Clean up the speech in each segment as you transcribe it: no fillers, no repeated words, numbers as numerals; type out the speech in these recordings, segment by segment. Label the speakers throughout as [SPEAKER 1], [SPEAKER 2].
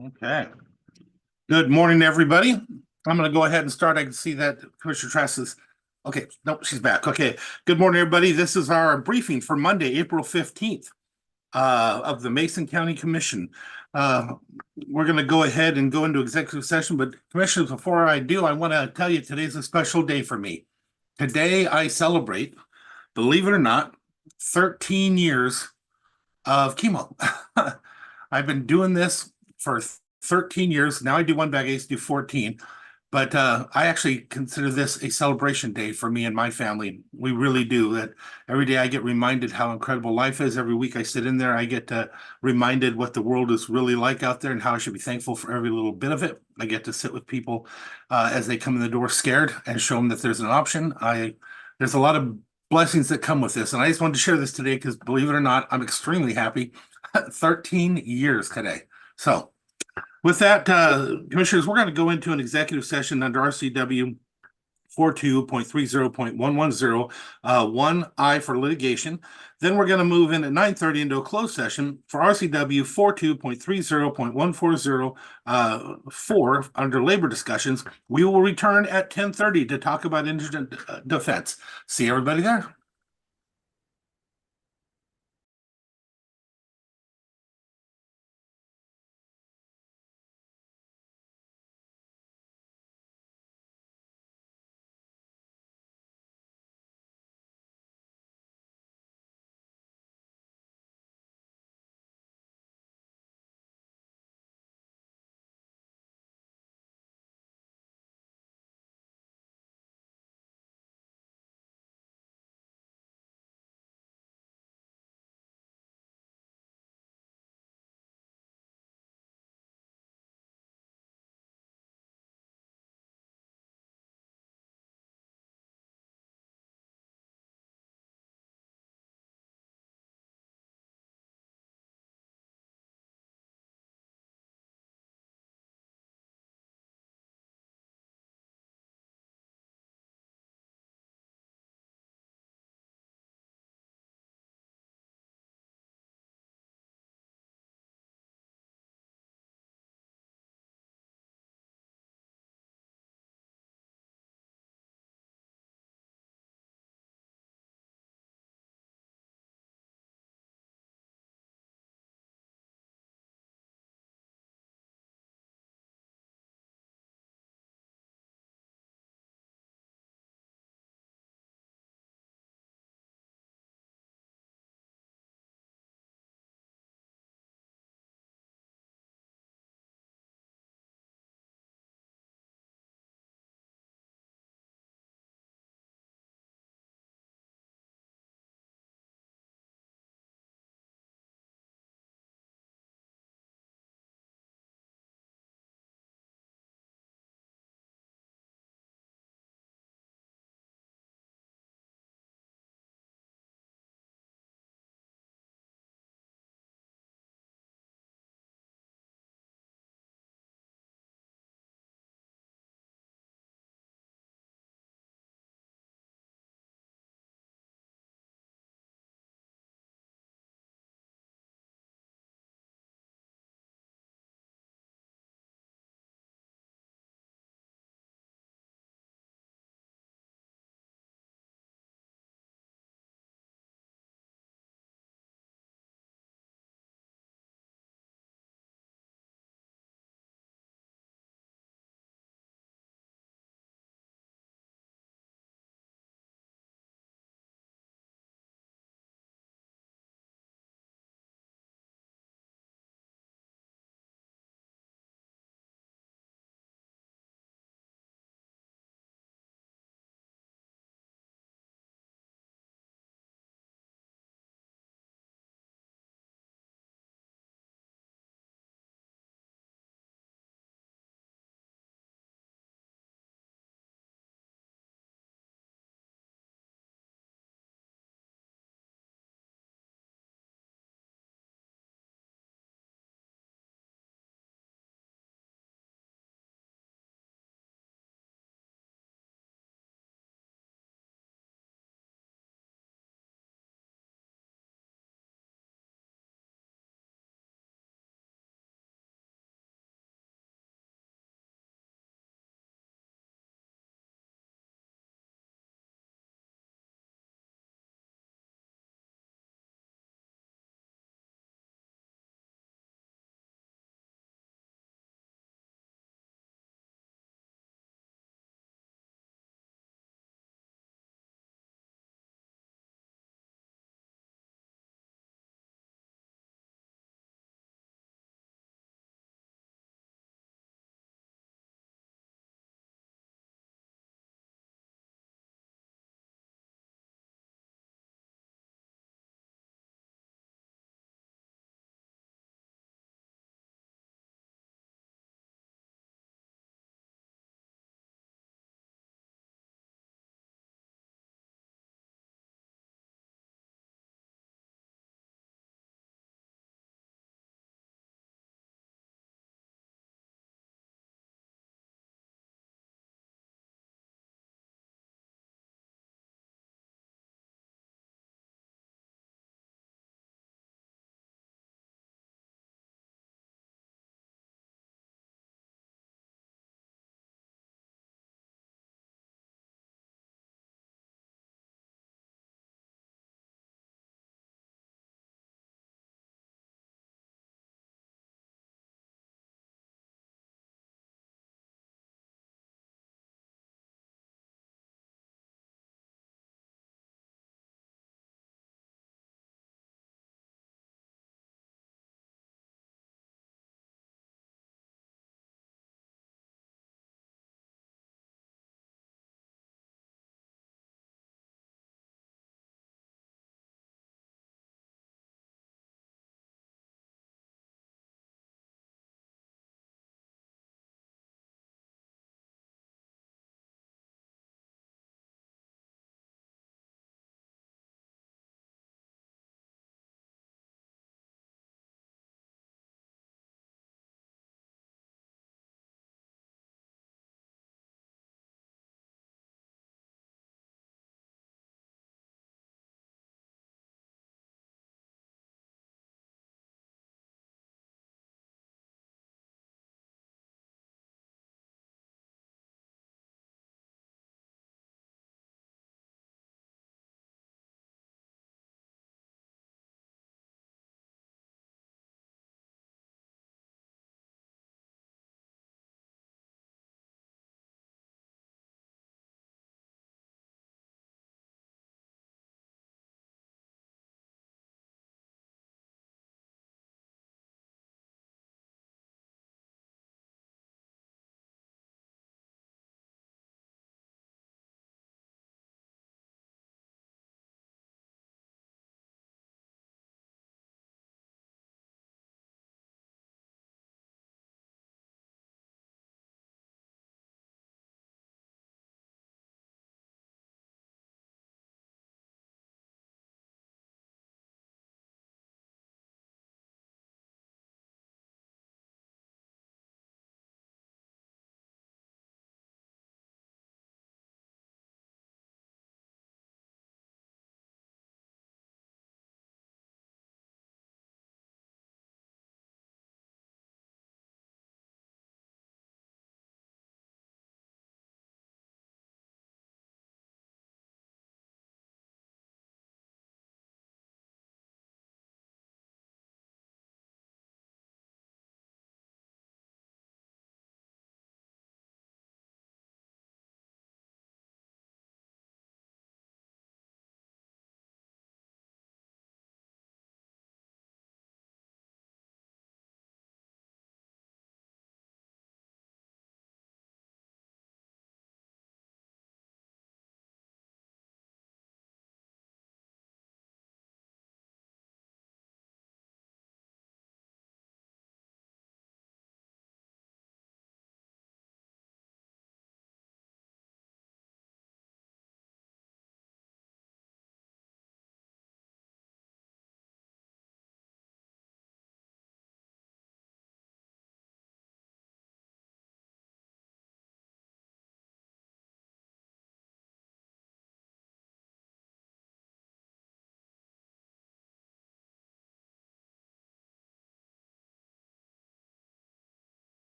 [SPEAKER 1] Okay. Good morning, everybody. I'm going to go ahead and start. I can see that Commissioner Trask is. Okay, nope, she's back. Okay. Good morning, everybody. This is our briefing for Monday, April 15th, of the Mason County Commission. We're going to go ahead and go into executive session, but commissioners, before I do, I want to tell you today's a special day for me. Today I celebrate, believe it or not, 13 years of chemo. I've been doing this for 13 years. Now I do one bag. I used to do 14. But I actually consider this a celebration day for me and my family. We really do. That every day I get reminded how incredible life is. Every week I sit in there, I get reminded what the world is really like out there and how I should be thankful for every little bit of it. I get to sit with people as they come in the door scared and show them that there's an option. There's a lot of blessings that come with this. And I just wanted to share this today because believe it or not, I'm extremely happy. 13 years today. So with that, commissioners, we're going to go into an executive session under RCW 42.30.110, 1I for litigation. Then we're going to move in at 9:30 into a closed session for RCW 42.30.140, 4 under labor discussions. We will return at 10:30 to talk about indigent defense. See everybody there.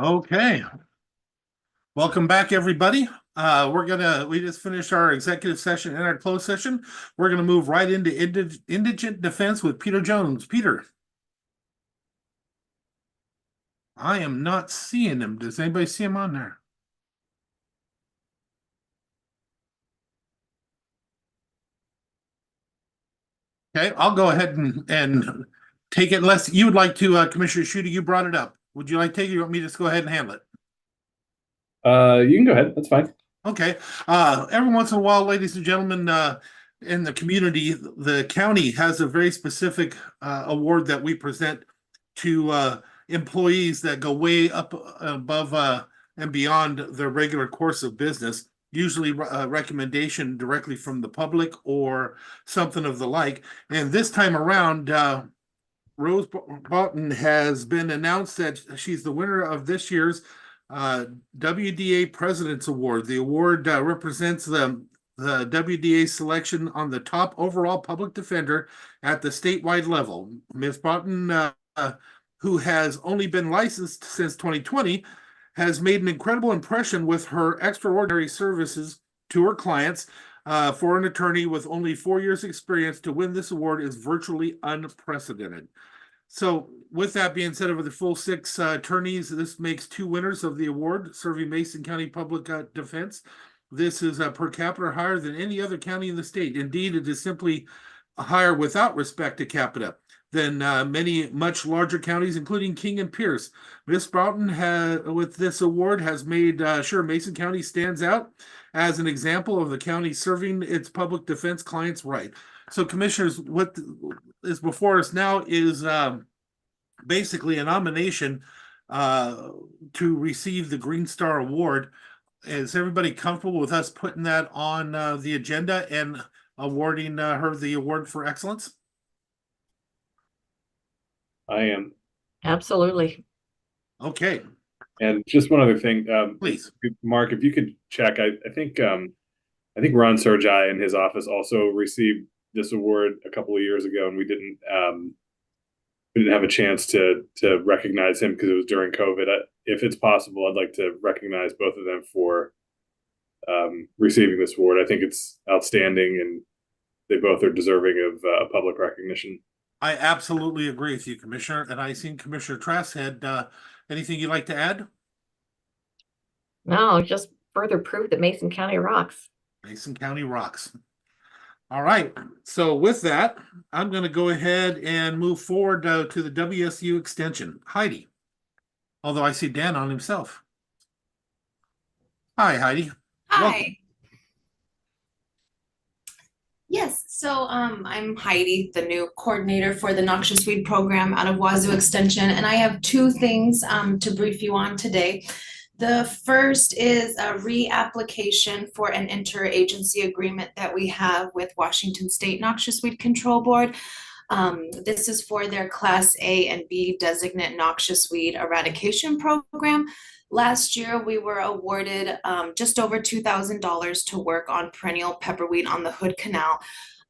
[SPEAKER 1] Okay. Welcome back, everybody. We just finished our executive session and our closed session. We're gonna move right into indigent defense with Peter Jones. Peter. I am not seeing him. Does anybody see him on there? Okay, I'll go ahead and take it unless you would like to, Commissioner Schutte, you brought it up. Would you like to take it? Or you want me to just go ahead and handle it?
[SPEAKER 2] You can go ahead. That's fine.
[SPEAKER 1] Okay. Every once in a while, ladies and gentlemen, in the community, the county has a very specific award that we present to employees that go way up above and beyond their regular course of business, usually a recommendation directly from the public or something of the like. And this time around, Rose Boughton has been announced that she's the winner of this year's WDA President's Award. The award represents the WDA selection on the top overall public defender at the statewide level. Ms. Boughton, who has only been licensed since 2020, has made an incredible impression with her extraordinary services to her clients. For an attorney with only 4 years experience to win this award is virtually unprecedented. So with that being said, over the full 6 attorneys, this makes 2 winners of the award serving Mason County Public Defense. This is per capita higher than any other county in the state. Indeed, it is simply higher without respect to capita than many much larger counties, including King and Pierce. Ms. Broughton with this award has made sure Mason County stands out as an example of the county serving its public defense clients right. So, commissioners, what is before us now is basically a nomination to receive the Green Star Award. Is everybody comfortable with us putting that on the agenda and awarding her the award for excellence?
[SPEAKER 2] I am.
[SPEAKER 3] Absolutely.
[SPEAKER 1] Okay.
[SPEAKER 2] And just one other thing,
[SPEAKER 1] please,
[SPEAKER 2] Mark, if you could check, I think Ron Sergi in his office also received this award a couple of years ago, and we didn't have a chance to recognize him because it was during COVID. If it's possible, I'd like to recognize both of them for receiving this award. I think it's outstanding, and they both are deserving of public recognition.
[SPEAKER 1] I absolutely agree with you, Commissioner. And I seen Commissioner Trask had anything you'd like to add?
[SPEAKER 3] No, just further proof that Mason County rocks.
[SPEAKER 1] Mason County rocks. All right. So with that, I'm going to go ahead and move forward to the WSU extension. Heidi. Although I see Dan on himself. Hi, Heidi.
[SPEAKER 4] Hi.
[SPEAKER 1] Welcome.
[SPEAKER 4] Yes, so I'm Heidi, the new coordinator for the Noxious Weed program out of Wazoo Extension, and I have 2 things to brief you on today. The first is a reapplication for an interagency agreement that we have with Washington State Noxious Weed Control Board. This is for their Class A and B designate noxious weed eradication program. Last year, we were awarded just over $2,000 to work on perennial pepperweed on the Hood Canal.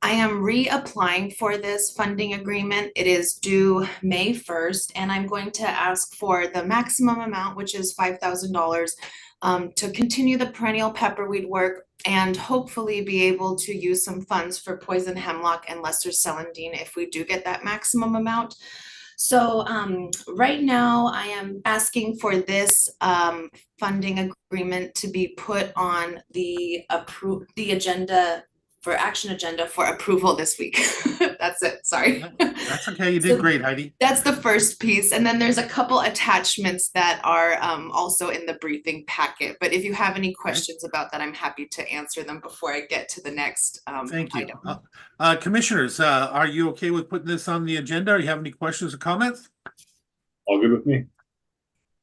[SPEAKER 4] I am reapplying for this funding agreement. It is due May 1st, and I'm going to ask for the maximum amount, which is $5,000, to continue the perennial pepperweed work and hopefully be able to use some funds for poison hemlock and lesser celandine if we do get that maximum amount. So right now I am asking for this funding agreement to be put on the agenda for action agenda for approval this week. That's it. Sorry.
[SPEAKER 1] That's okay. You did great, Heidi.
[SPEAKER 4] That's the first piece. And then there's a couple attachments that are also in the briefing packet. But if you have any questions about that, I'm happy to answer them before I get to the next
[SPEAKER 1] Thank you.
[SPEAKER 4] item.
[SPEAKER 1] Commissioners, are you okay with putting this on the agenda? Or you have any questions or comments?
[SPEAKER 2] All good with me.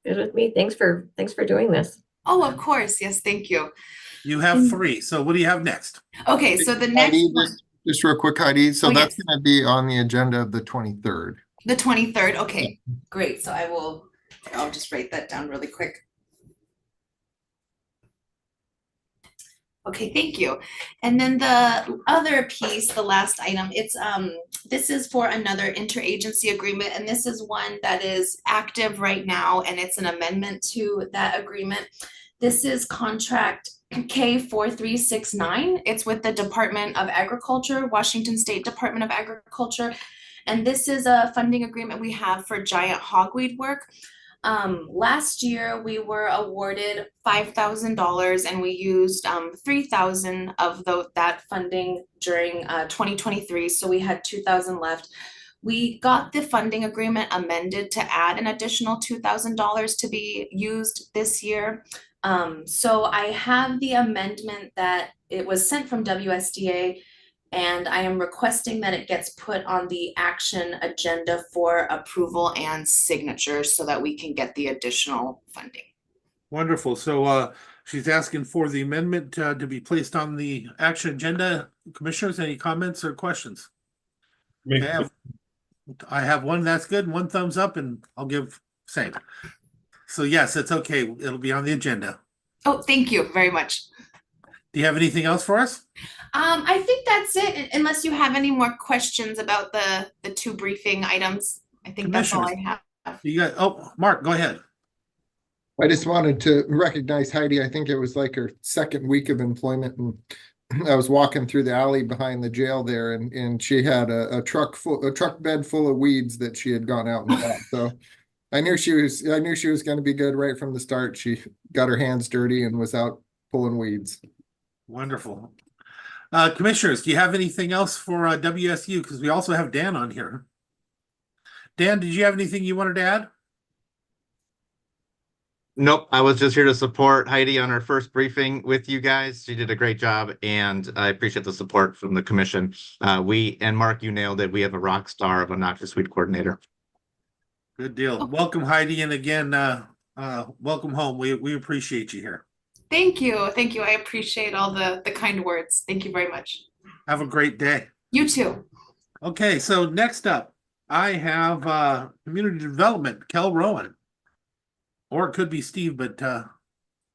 [SPEAKER 3] Good with me. Thanks for doing this.
[SPEAKER 4] Oh, of course. Yes, thank you.
[SPEAKER 1] You have 3. So what do you have next?
[SPEAKER 4] Okay, so the next
[SPEAKER 5] Heidi,
[SPEAKER 4] one.
[SPEAKER 5] just real quick, Heidi. So that's
[SPEAKER 4] yes.
[SPEAKER 5] going to be on the agenda of the 23rd.
[SPEAKER 4] The 23rd. Okay, great. So I'll just write that down really quick. Okay, thank you. And then the other piece, the last item, it's this is for another interagency agreement, and this is one that is active right now, and it's an amendment to that agreement. This is contract K4369. It's with the Department of Agriculture, Washington State Department of Agriculture. And this is a funding agreement we have for giant hogweed work. Last year we were awarded $5,000 and we used 3,000 of that funding during 2023. So we had 2,000 left. We got the funding agreement amended to add an additional $2,000 to be used this year. So I have the amendment that it was sent from WSDA, and I am requesting that it gets put on the action agenda for approval and signatures so that we can get the additional funding.
[SPEAKER 1] Wonderful. So she's asking for the amendment to be placed on the action agenda. Commissioners, any comments or questions? I have one that's good, one thumbs up, and I'll give same. So yes, it's okay. It'll be on the agenda.
[SPEAKER 4] Oh, thank you very much.
[SPEAKER 1] Do you have anything else for us?
[SPEAKER 4] I think that's it, unless you have any more questions about the two briefing items. I think that's all I have.
[SPEAKER 1] You got, oh, Mark, go ahead.
[SPEAKER 5] I just wanted to recognize Heidi. I think it was like her second week of employment, and I was walking through the alley behind the jail there, and she had a truck bed full of weeds that she had gone out and bought. So I knew she was going to be good right from the start. She got her hands dirty and was out pulling weeds.
[SPEAKER 1] Wonderful. Commissioners, do you have anything else for WSU? Because we also have Dan on here. Dan, did you have anything you wanted to add?
[SPEAKER 6] Nope, I was just here to support Heidi on her first briefing with you guys. She did a great job, and I appreciate the support from the commission. And Mark, you nailed it. We have a rock star of a noxious weed coordinator.
[SPEAKER 1] Good deal. Welcome, Heidi, and again, welcome home. We appreciate you here.
[SPEAKER 4] Thank you. Thank you. I appreciate all the kind words. Thank you very much.
[SPEAKER 1] Have a great day.
[SPEAKER 4] You too.
[SPEAKER 1] Okay, so next up, I have community development, Kell Rowen. Or it could be Steve, but or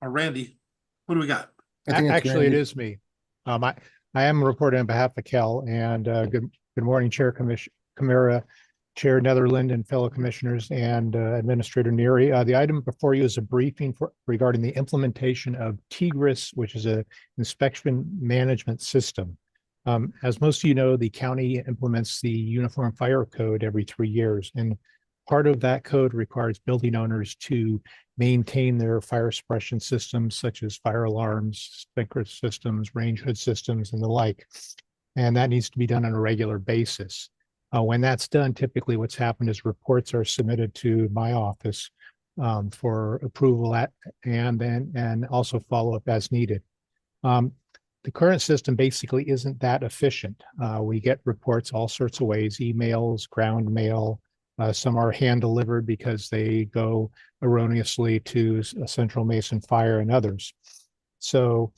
[SPEAKER 1] Randy. What do we got?
[SPEAKER 7] Actually, it is me. I am reporting on behalf of Kell, and good morning, Chair Camara, Chair Netherland, and fellow commissioners, and Administrator Neary. The item before you is a briefing regarding the implementation of TIGRIS, which is an inspection management system. As most of you know, the county implements the Uniform Fire Code every 3 years, and part of that code requires building owners to maintain their fire suppression systems, such as fire alarms, sprinkler systems, range hood systems, and the like. And that needs to be done on a regular basis. When that's done, typically what's happened is reports are submitted to my office for approval and also follow up as needed. The current system basically isn't that efficient. We get reports all sorts of ways: emails, ground mail. Some are hand delivered because they go erroneously to a Central Mason Fire and others. So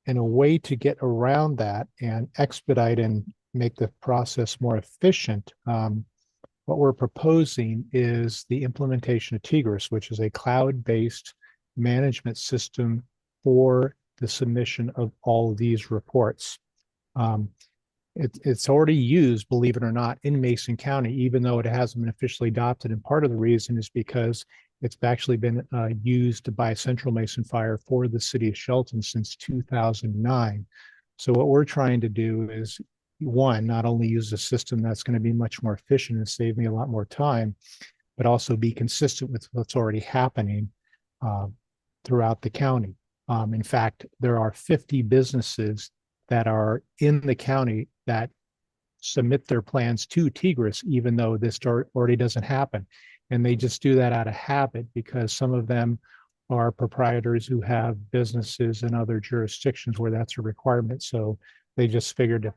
[SPEAKER 7] in a way to get around that and expedite and make the process more efficient, what we're proposing is the implementation of TIGRIS, which is a cloud-based management system for the submission of all of these reports. It's already used, believe it or not, in Mason County, even though it hasn't been officially adopted. And part of the reason is because it's actually been used by Central Mason Fire for the city of Shelton since 2009. So what we're trying to do is, one, not only use a system that's going to be much more efficient and save me a lot more time, but also be consistent with what's already happening throughout the county. In fact, there are 50 businesses that are in the county that submit their plans to TIGRIS, even though this already doesn't happen. And they just do that out of habit because some of them are proprietors who have businesses in other jurisdictions where that's a requirement. So they just figured if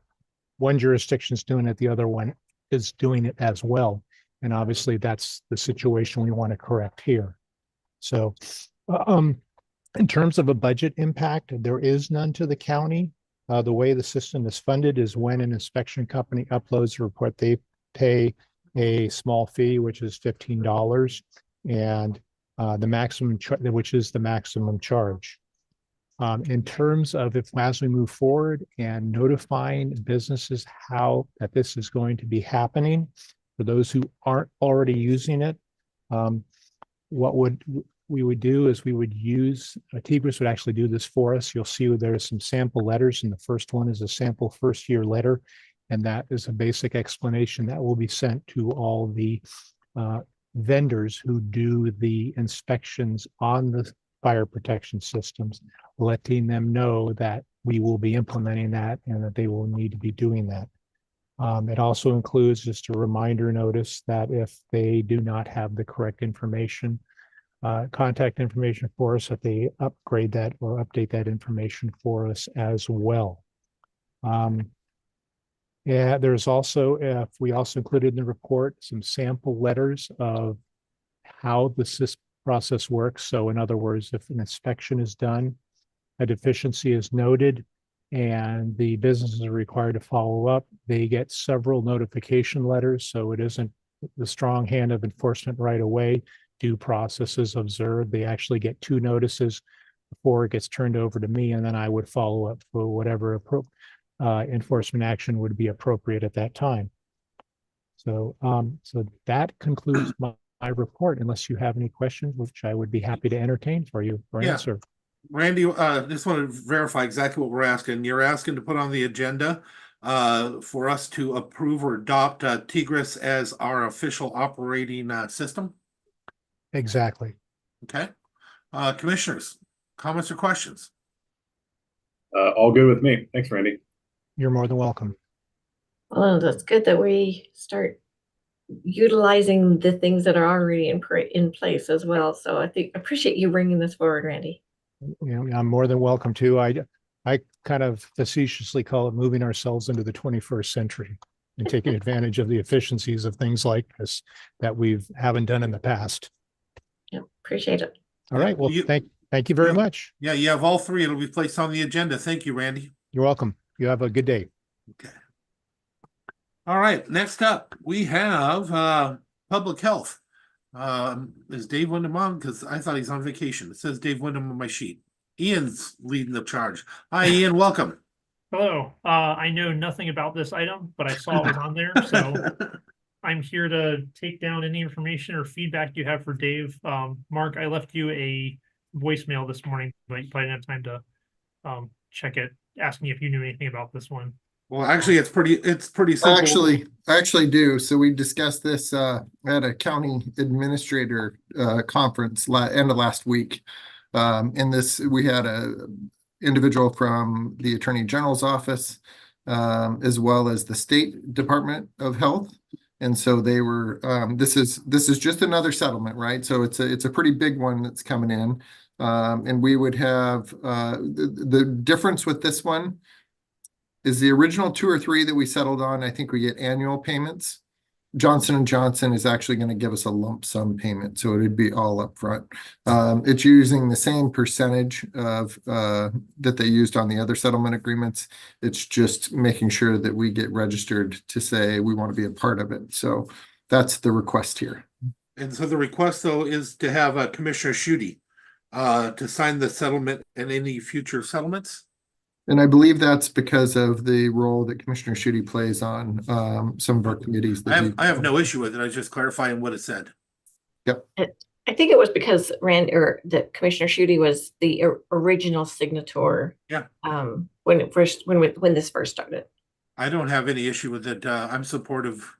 [SPEAKER 7] one jurisdiction's doing it, the other one is doing it as well. And obviously that's the situation we want to correct here. So in terms of a budget impact, there is none to the county. The way the system is funded is when an inspection company uploads a report, they pay a small fee, which is $15, and the maximum, which is the maximum charge. In terms of as we move forward and notifying businesses how that this is going to be happening, for those who aren't already using it, what we would do is we would use, Tigris would actually do this for us. You'll see there's some sample letters, and the first one is a sample first year letter. And that is a basic explanation that will be sent to all the vendors who do the inspections on the fire protection systems, letting them know that we will be implementing that and that they will need to be doing that. It also includes just a reminder notice that if they do not have the correct information, contact information for us, that they upgrade that or update that information for us as well. Yeah, there's also, we also included in the report some sample letters of how the process works. So in other words, if an inspection is done, a deficiency is noted, and the businesses are required to follow up, they get several notification letters. So it isn't the strong hand of enforcement right away. Due process is observed. They actually get 2 notices before it gets turned over to me, and then I would follow up for whatever enforcement action would be appropriate at that time. So, so that concludes my report, unless you have any questions, which I would be happy to entertain for you or answer.
[SPEAKER 1] Randy, just want to verify exactly what we're asking. You're asking to put on the agenda for us to approve or adopt Tigris as our official operating system?
[SPEAKER 7] Exactly.
[SPEAKER 1] Okay. Commissioners, comments or questions?
[SPEAKER 2] All good with me. Thanks, Randy.
[SPEAKER 7] You're more than welcome.
[SPEAKER 3] Well, that's good that we start utilizing the things that are already in place as well. So I appreciate you bringing this forward, Randy.
[SPEAKER 7] You know, I'm more than welcome to. I kind of facetiously call it moving ourselves into the 21st century and taking advantage of the efficiencies of things like this that we haven't done in the past.
[SPEAKER 3] Yeah, appreciate it.
[SPEAKER 7] All right. Well, thank you very much.
[SPEAKER 1] Yeah, you have all 3. It'll be placed on the agenda. Thank you, Randy.
[SPEAKER 7] You're welcome. You have a good day.
[SPEAKER 1] Okay. All right. Next up, we have public health. Is Dave Windom on? Because I thought he's on vacation. It says Dave Windom on my sheet. Ian's leading the charge. Hi, Ian. Welcome.
[SPEAKER 8] Hello. I know nothing about this item, but I saw it was on there, so I'm here to take down any information or feedback you have for Dave. Mark, I left you a voicemail this morning, but you probably didn't have time to check it, asking if you knew anything about this one.
[SPEAKER 1] Well, actually, it's pretty simple.
[SPEAKER 5] I actually do. So we discussed this at a county administrator conference end of last week. In this, we had a individual from the Attorney General's office, as well as the State Department of Health. And so they were, this is just another settlement, right? So it's a pretty big one that's coming in. And we would have, the difference with this one is the original 2 or 3 that we settled on. I think we get annual payments. Johnson & Johnson is actually going to give us a lump sum payment, so it would be all upfront. It's using the same percentage of that they used on the other settlement agreements. It's just making sure that we get registered to say we want to be a part of it. So that's the request here.
[SPEAKER 1] And so the request, though, is to have Commissioner Schutte to sign the settlement and any future settlements.
[SPEAKER 5] And I believe that's because of the role that Commissioner Schutte plays on some of our committees.
[SPEAKER 1] I have no issue with it. I was just clarifying what it said.
[SPEAKER 5] Yep.
[SPEAKER 3] I think it was because that Commissioner Schutte was the original signator.
[SPEAKER 1] Yeah.
[SPEAKER 3] When this first started.
[SPEAKER 1] I don't have any issue with it. I'm supportive.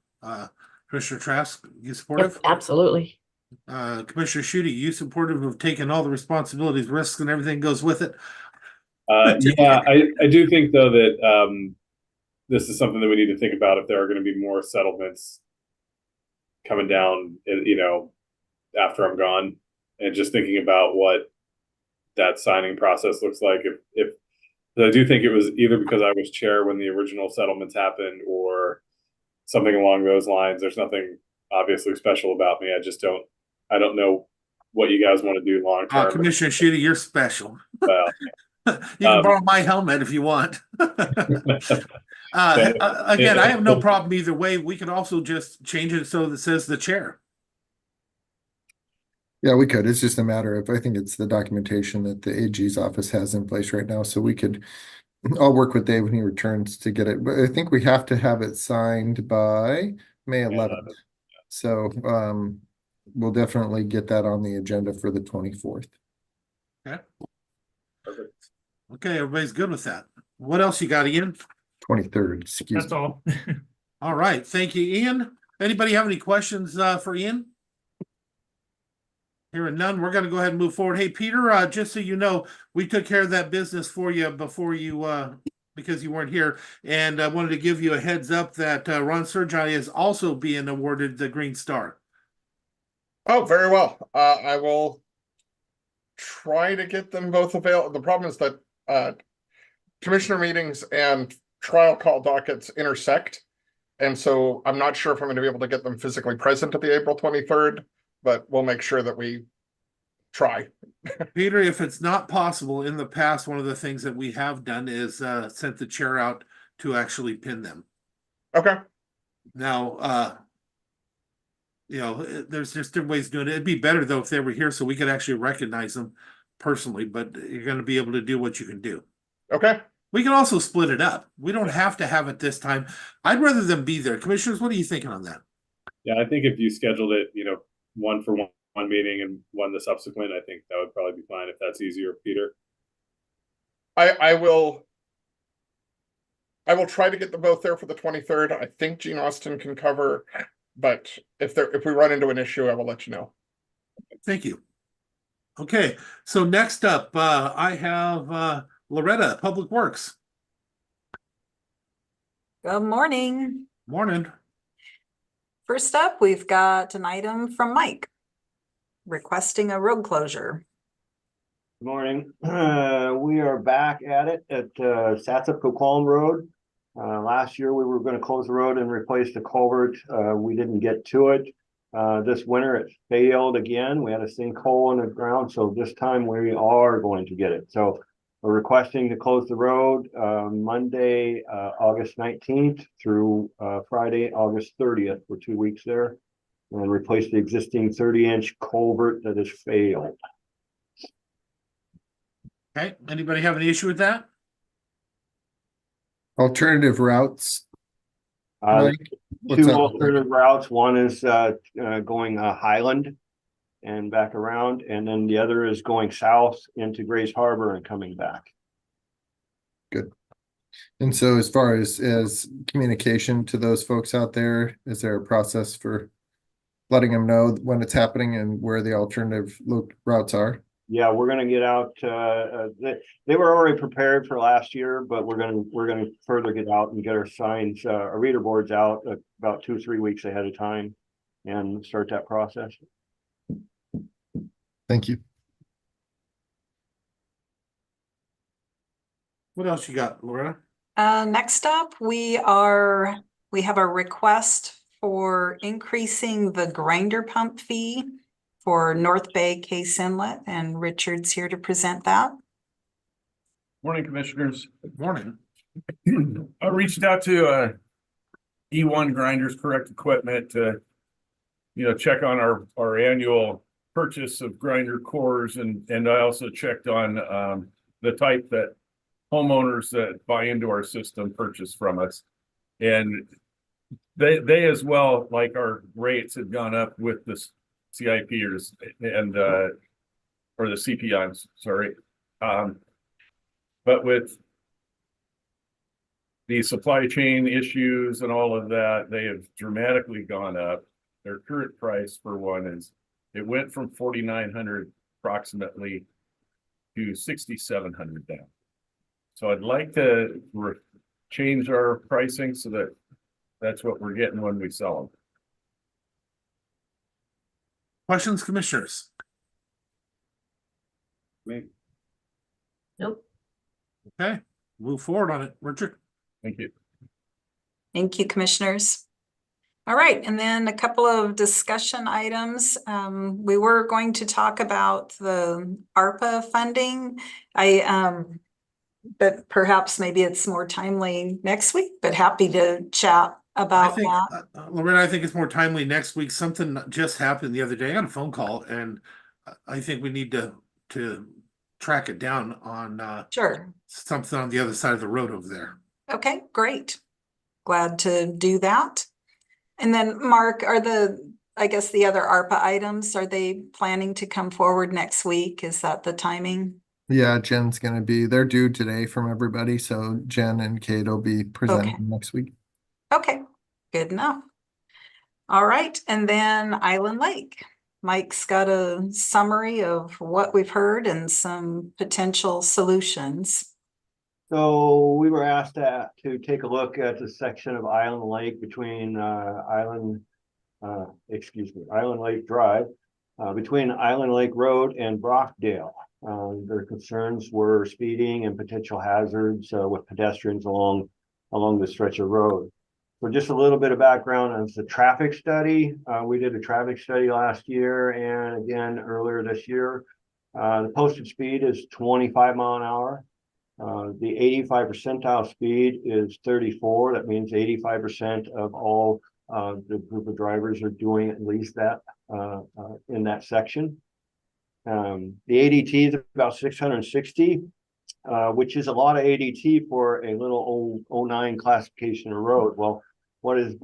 [SPEAKER 1] Commissioner Trask, you supportive?
[SPEAKER 3] Yep, absolutely.
[SPEAKER 1] Commissioner Schutte, you supportive of taking all the responsibilities, risks, and everything goes with it?
[SPEAKER 2] Yeah, I do think, though, that this is something that we need to think about if there are going to be more settlements coming down, after I'm gone, and just thinking about what that signing process looks like. If I do think it was either because I was chair when the original settlements happened or something along those lines. There's nothing obviously special about me. I don't know what you guys want to do long term.
[SPEAKER 1] Commissioner Schutte, you're special.
[SPEAKER 2] Well,
[SPEAKER 1] you can borrow my helmet if you want. Again, I have no problem either way. We could also just change it so that it says the chair.
[SPEAKER 5] Yeah, we could. It's just a matter of, I think it's the documentation that the AG's office has in place right now, so we could, I'll work with Dave when he returns to get it, but I think we have to have it signed by May 11th. So, we'll definitely get that on the agenda for the 24th.
[SPEAKER 1] Okay.
[SPEAKER 2] Perfect.
[SPEAKER 1] Okay, everybody's good with that. What else you got, Ian?
[SPEAKER 5] 23rd, excuse
[SPEAKER 8] That's
[SPEAKER 5] me.
[SPEAKER 8] all.
[SPEAKER 1] All right, thank you, Ian. Anybody have any questions for Ian? Hearing none, we're gonna go ahead and move forward. Hey, Peter, just so you know, we took care of that business for you before you because you weren't here, and I wanted to give you a heads up that Ron Sergi is also being awarded the Green Star.
[SPEAKER 9] Oh, very well. I will try to get them both available. The problem is that commissioner meetings and trial call dockets intersect. And so I'm not sure if I'm going to be able to get them physically present at the April 23rd, but we'll make sure that we try.
[SPEAKER 1] Peter, if it's not possible, in the past, one of the things that we have done is sent the chair out to actually pin them.
[SPEAKER 9] Okay.
[SPEAKER 1] Now, there's just different ways of doing it. It'd be better though if they were here so we could actually recognize them personally, but you're going to be able to do what you can do.
[SPEAKER 9] Okay.
[SPEAKER 1] We can also split it up. We don't have to have it this time. I'd rather them be there. Commissioners, what are you thinking on that?
[SPEAKER 2] Yeah, I think if you scheduled it, one for one meeting and one the subsequent, I think that would probably be fine if that's easier, Peter.
[SPEAKER 9] I will try to get them both there for the 23rd. I think Gene Austin can cover, but if we run into an issue, I will let you know.
[SPEAKER 1] Thank you. Okay, so next up, I have Loretta, Public Works.
[SPEAKER 10] Good morning.
[SPEAKER 1] Morning.
[SPEAKER 10] First up, we've got an item from Mike requesting a road closure.
[SPEAKER 11] Good morning. We are back at it at Satsupco Road. Last year we were going to close the road and replace the culvert. We didn't get to it. This winter it failed again. We had a sinkhole in the ground, so this time we are going to get it. So we're requesting to close the road Monday, August 19th through Friday, August 30th for 2 weeks there, and replace the existing 30-inch culvert that has failed.
[SPEAKER 1] Okay, anybody have any issue with that?
[SPEAKER 5] Alternative routes. Mike, what's
[SPEAKER 11] Two
[SPEAKER 5] up?
[SPEAKER 11] alternative routes. One is going Highland and back around, and then the other is going south into Grays Harbor and coming back.
[SPEAKER 5] Good. And so as far as communication to those folks out there, is there a process for letting them know when it's happening and where the alternative routes are?
[SPEAKER 11] Yeah, we're going to get out. They were already prepared for last year, but we're going to further get out and get our signs, our reader boards out about 2 or 3 weeks ahead of time, and start that process.
[SPEAKER 5] Thank you.
[SPEAKER 1] What else you got, Loretta?
[SPEAKER 10] Next up, we have a request for increasing the grinder pump fee for North Bay Case Inlet, and Richard's here to present that.
[SPEAKER 12] Morning, Commissioners.
[SPEAKER 1] Good morning.
[SPEAKER 12] I reached out to E1 Grinders Correct Equipment to, check on our annual purchase of grinder cores, and I also checked on the type that homeowners that buy into our system purchase from us, and they as well, like our rates have gone up with this CIP or the CPI, I'm sorry. But with the supply chain issues and all of that, they have dramatically gone up. Their current price for one it went from $4,900 approximately to $6,700 down. So I'd like to change our pricing so that that's what we're getting when we sell them.
[SPEAKER 1] Questions, commissioners?
[SPEAKER 2] Me.
[SPEAKER 3] Nope.
[SPEAKER 1] Okay, move forward on it. Richard?
[SPEAKER 12] Thank you.
[SPEAKER 10] Thank you, Commissioners. All right, and then a couple of discussion items. We were going to talk about the ARPA funding. But perhaps maybe it's more timely next week, but happy to chat about that.
[SPEAKER 1] Loretta, I think it's more timely next week. Something just happened the other day. I got a phone call and I think we need to track it down on
[SPEAKER 10] Sure.
[SPEAKER 1] something on the other side of the road over there.
[SPEAKER 10] Okay, great. Glad to do that. And then Mark, I guess the other ARPA items, are they planning to come forward next week? Is that the timing?
[SPEAKER 5] Yeah, Jen's gonna be, they're due today from everybody, so Jen and Kate will be presenting
[SPEAKER 10] Okay.
[SPEAKER 5] next week.
[SPEAKER 10] Okay, good enough. All right, and then Island Lake. Mike's got a summary of what we've heard and some potential solutions.
[SPEAKER 11] So we were asked to take a look at the section of Island Lake between Island Lake Drive, between Island Lake Road and Brockdale. Their concerns were speeding and potential hazards with pedestrians along the stretch of road. So just a little bit of background on the traffic study. We did a traffic study last year and again earlier this year. The posted speed is 25 miles an hour. The 85 percentile speed is 34. That means 85% of all the group of drivers are doing at least that in that section. The ADT is about 660, which is a lot of ADT for a little old 09 classification of road. Well, what is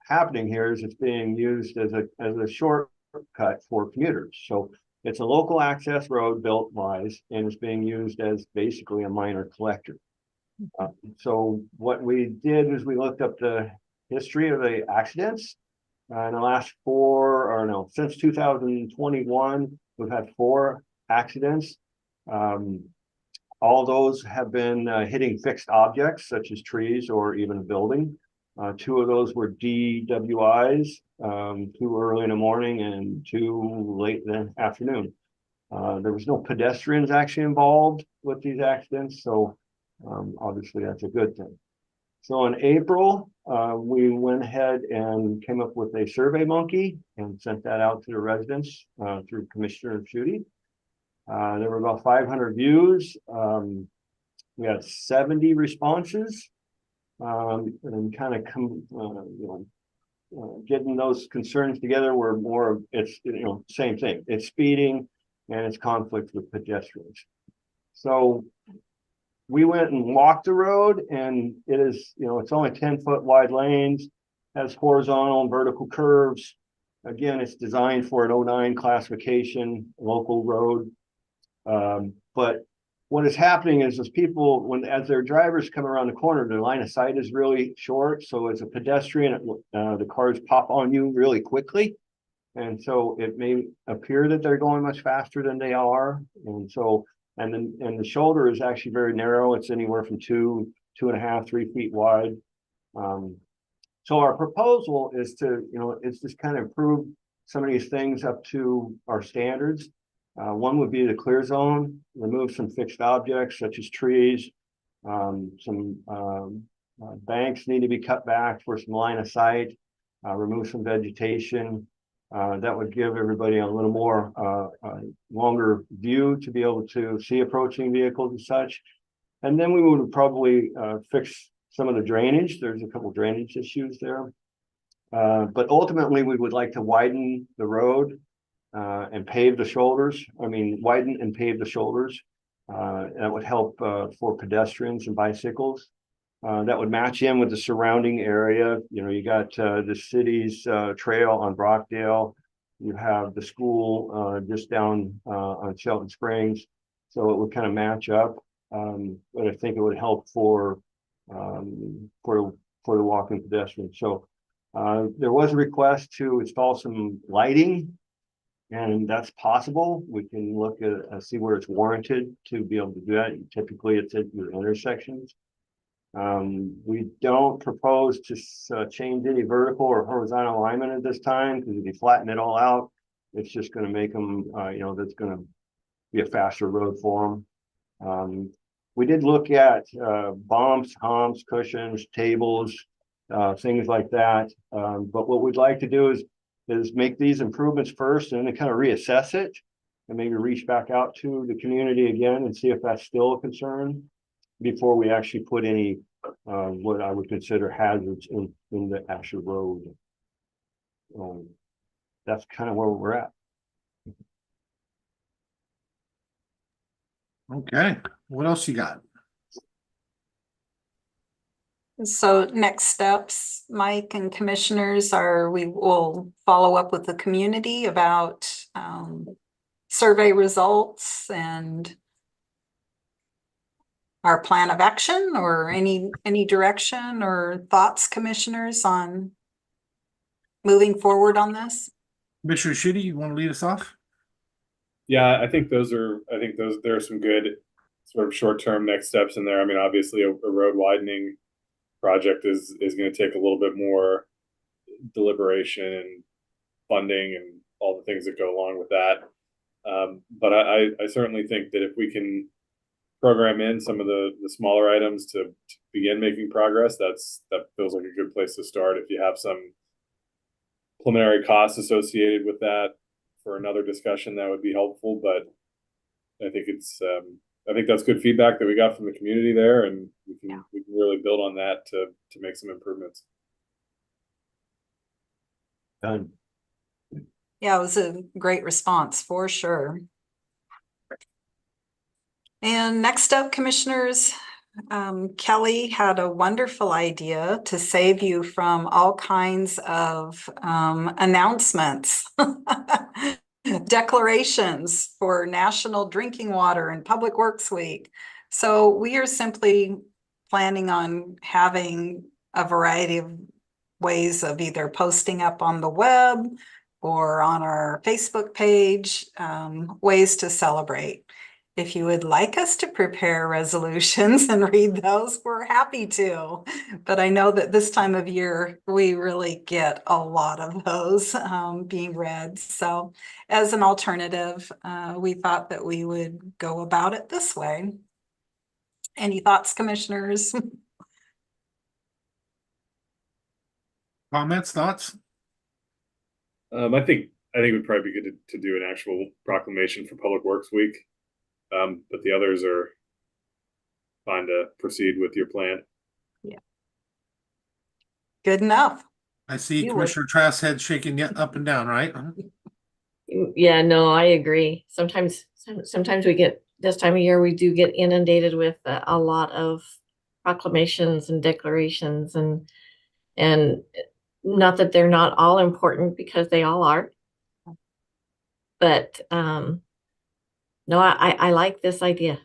[SPEAKER 11] happening here is it's being used as a shortcut for commuters. So it's a local access road built wise, and it's being used as basically a minor collector. So what we did is we looked up the history of the accidents. In the last since 2021, we've had 4 accidents. All those have been hitting fixed objects such as trees or even a building. 2 of those were DWIs, 2 early in the morning and 2 late in the afternoon. There was no pedestrians actually involved with these accidents, so obviously that's a good thing. So in April, we went ahead and came up with a survey monkey and sent that out to the residents through Commissioner Schutte. There were about 500 views. We had 70 responses, and kind of getting those concerns together were more of same thing. It's speeding and it's conflict with pedestrians. So we went and walked the road, and it is, it's only 10-foot wide lanes, has horizontal and vertical curves. Again, it's designed for an 09 classification, local road. But what is happening is people, as their drivers come around the corner, their line of sight is really short. So as a pedestrian, the cars pop on you really quickly. And so it may appear that they're going much faster than they are. And so, and the shoulder is actually very narrow. It's anywhere from 2.5, 3 feet wide. So our proposal is to, it's just kind of improve some of these things up to our standards. One would be the clear zone, remove some fixed objects such as trees. Some banks need to be cut back for some line of sight, remove some vegetation. That would give everybody a little more longer view to be able to see approaching vehicles and such. And then we would probably fix some of the drainage. There's a couple drainage issues there. But ultimately, we would like to widen the road and pave the shoulders. Widen and pave the shoulders. That would help for pedestrians and bicycles. That would match in with the surrounding area. You got the city's trail on Brockdale. You have the school just down on Shelton Springs. So it would kind of match up. But I think it would help for the walking pedestrian. So there was a request to install some lighting, and that's possible. We can look at see where it's warranted to be able to do that. Typically, it's at your intersections. We don't propose to change any vertical or horizontal alignment at this time, because if you flatten it all out, it's just going to make them, that's going to be a faster road for them. We did look at bumps, humps, cushions, tables, things like that. But what we'd like to do is make these improvements first and then kind of reassess it and maybe reach back out to the community again and see if that's still a concern before we actually put any what I would consider hazards in the actual road. That's kind of where we're at.
[SPEAKER 1] Okay, what else you got?
[SPEAKER 10] So next steps, Mike and commissioners, are we will follow up with the community about survey results and our plan of action, or any direction or thoughts, commissioners, on moving forward on this?
[SPEAKER 1] Commissioner Shitty, you want to lead us off?
[SPEAKER 2] Yeah, I think there are some good sort of short-term next steps in there. I mean, obviously a road widening project is going to take a little bit more deliberation and funding and all the things that go along with that. But I certainly think that if we can program in some of the smaller items to begin making progress, that feels like a good place to start. If you have some preliminary costs associated with that for another discussion, that would be helpful. But I think I think that's good feedback that we got from the community there, and we can really build on that to make some improvements.
[SPEAKER 11] Done.
[SPEAKER 10] Yeah, it was a great response for sure. And next up, commissioners, Kelly had a wonderful idea to save you from all kinds of announcements, declarations for National Drinking Water and Public Works Week. So we are simply planning on having a variety of ways of either posting up on the web or on our Facebook page, ways to celebrate. If you would like us to prepare resolutions and read those, we're happy to. But I know that this time of year, we really get a lot of those being read. So as an alternative, we thought that we would go about it this way. Any thoughts, commissioners?
[SPEAKER 1] Comments, thoughts?
[SPEAKER 2] I think it would probably be good to do an actual proclamation for Public Works Week. But the others are fine to proceed with your plan.
[SPEAKER 10] Yeah. Good enough.
[SPEAKER 1] I see
[SPEAKER 10] You
[SPEAKER 1] Commissioner Trask head shaking up and down, right?
[SPEAKER 3] Yeah, no, I agree. Sometimes we get, this time of year, we do get inundated with a lot of proclamations and declarations, and not that they're not all important, because they all are. But no, I like this idea.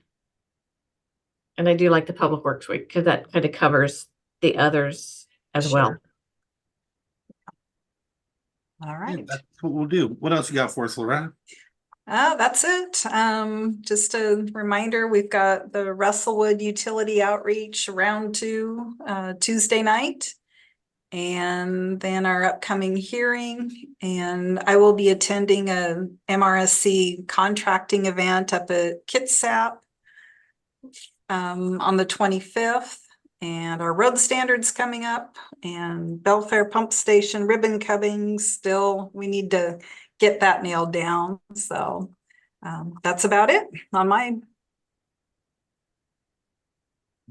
[SPEAKER 3] And I do like the Public Works Week, because that kind of covers the others as well.
[SPEAKER 10] All right.
[SPEAKER 1] Yeah, that's what we'll do. What else you got for us, Loretta?
[SPEAKER 10] That's it. Just a reminder, we've got the Russellwood Utility Outreach Round 2 Tuesday night, and then our upcoming hearing. And I will be attending a MRSC contracting event up at Kitsap on the 25th. And our road standards coming up, and Belfair Pump Station ribbon cutting. Still, we need to get that nailed down. So that's about it on mine.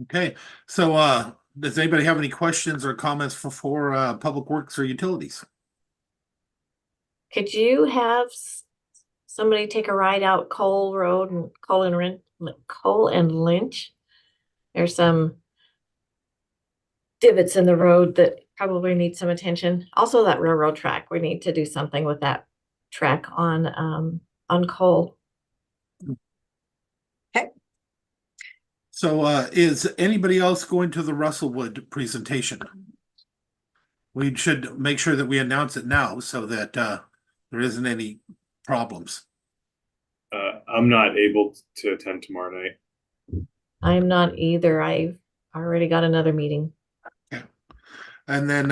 [SPEAKER 1] Okay, so does anybody have any questions or comments for Public Works or Utilities?
[SPEAKER 3] Could you have somebody take a ride out Cole Road and Cole and Lynch? There's some divots in the road that probably need some attention. Also, that railroad track, we need to do something with that track on Cole.
[SPEAKER 10] Okay.
[SPEAKER 1] So is anybody else going to the Russellwood presentation? We should make sure that we announce it now so that there isn't any problems.
[SPEAKER 2] I'm not able to attend tomorrow night.
[SPEAKER 3] I'm not either. I've already got another meeting.
[SPEAKER 1] And then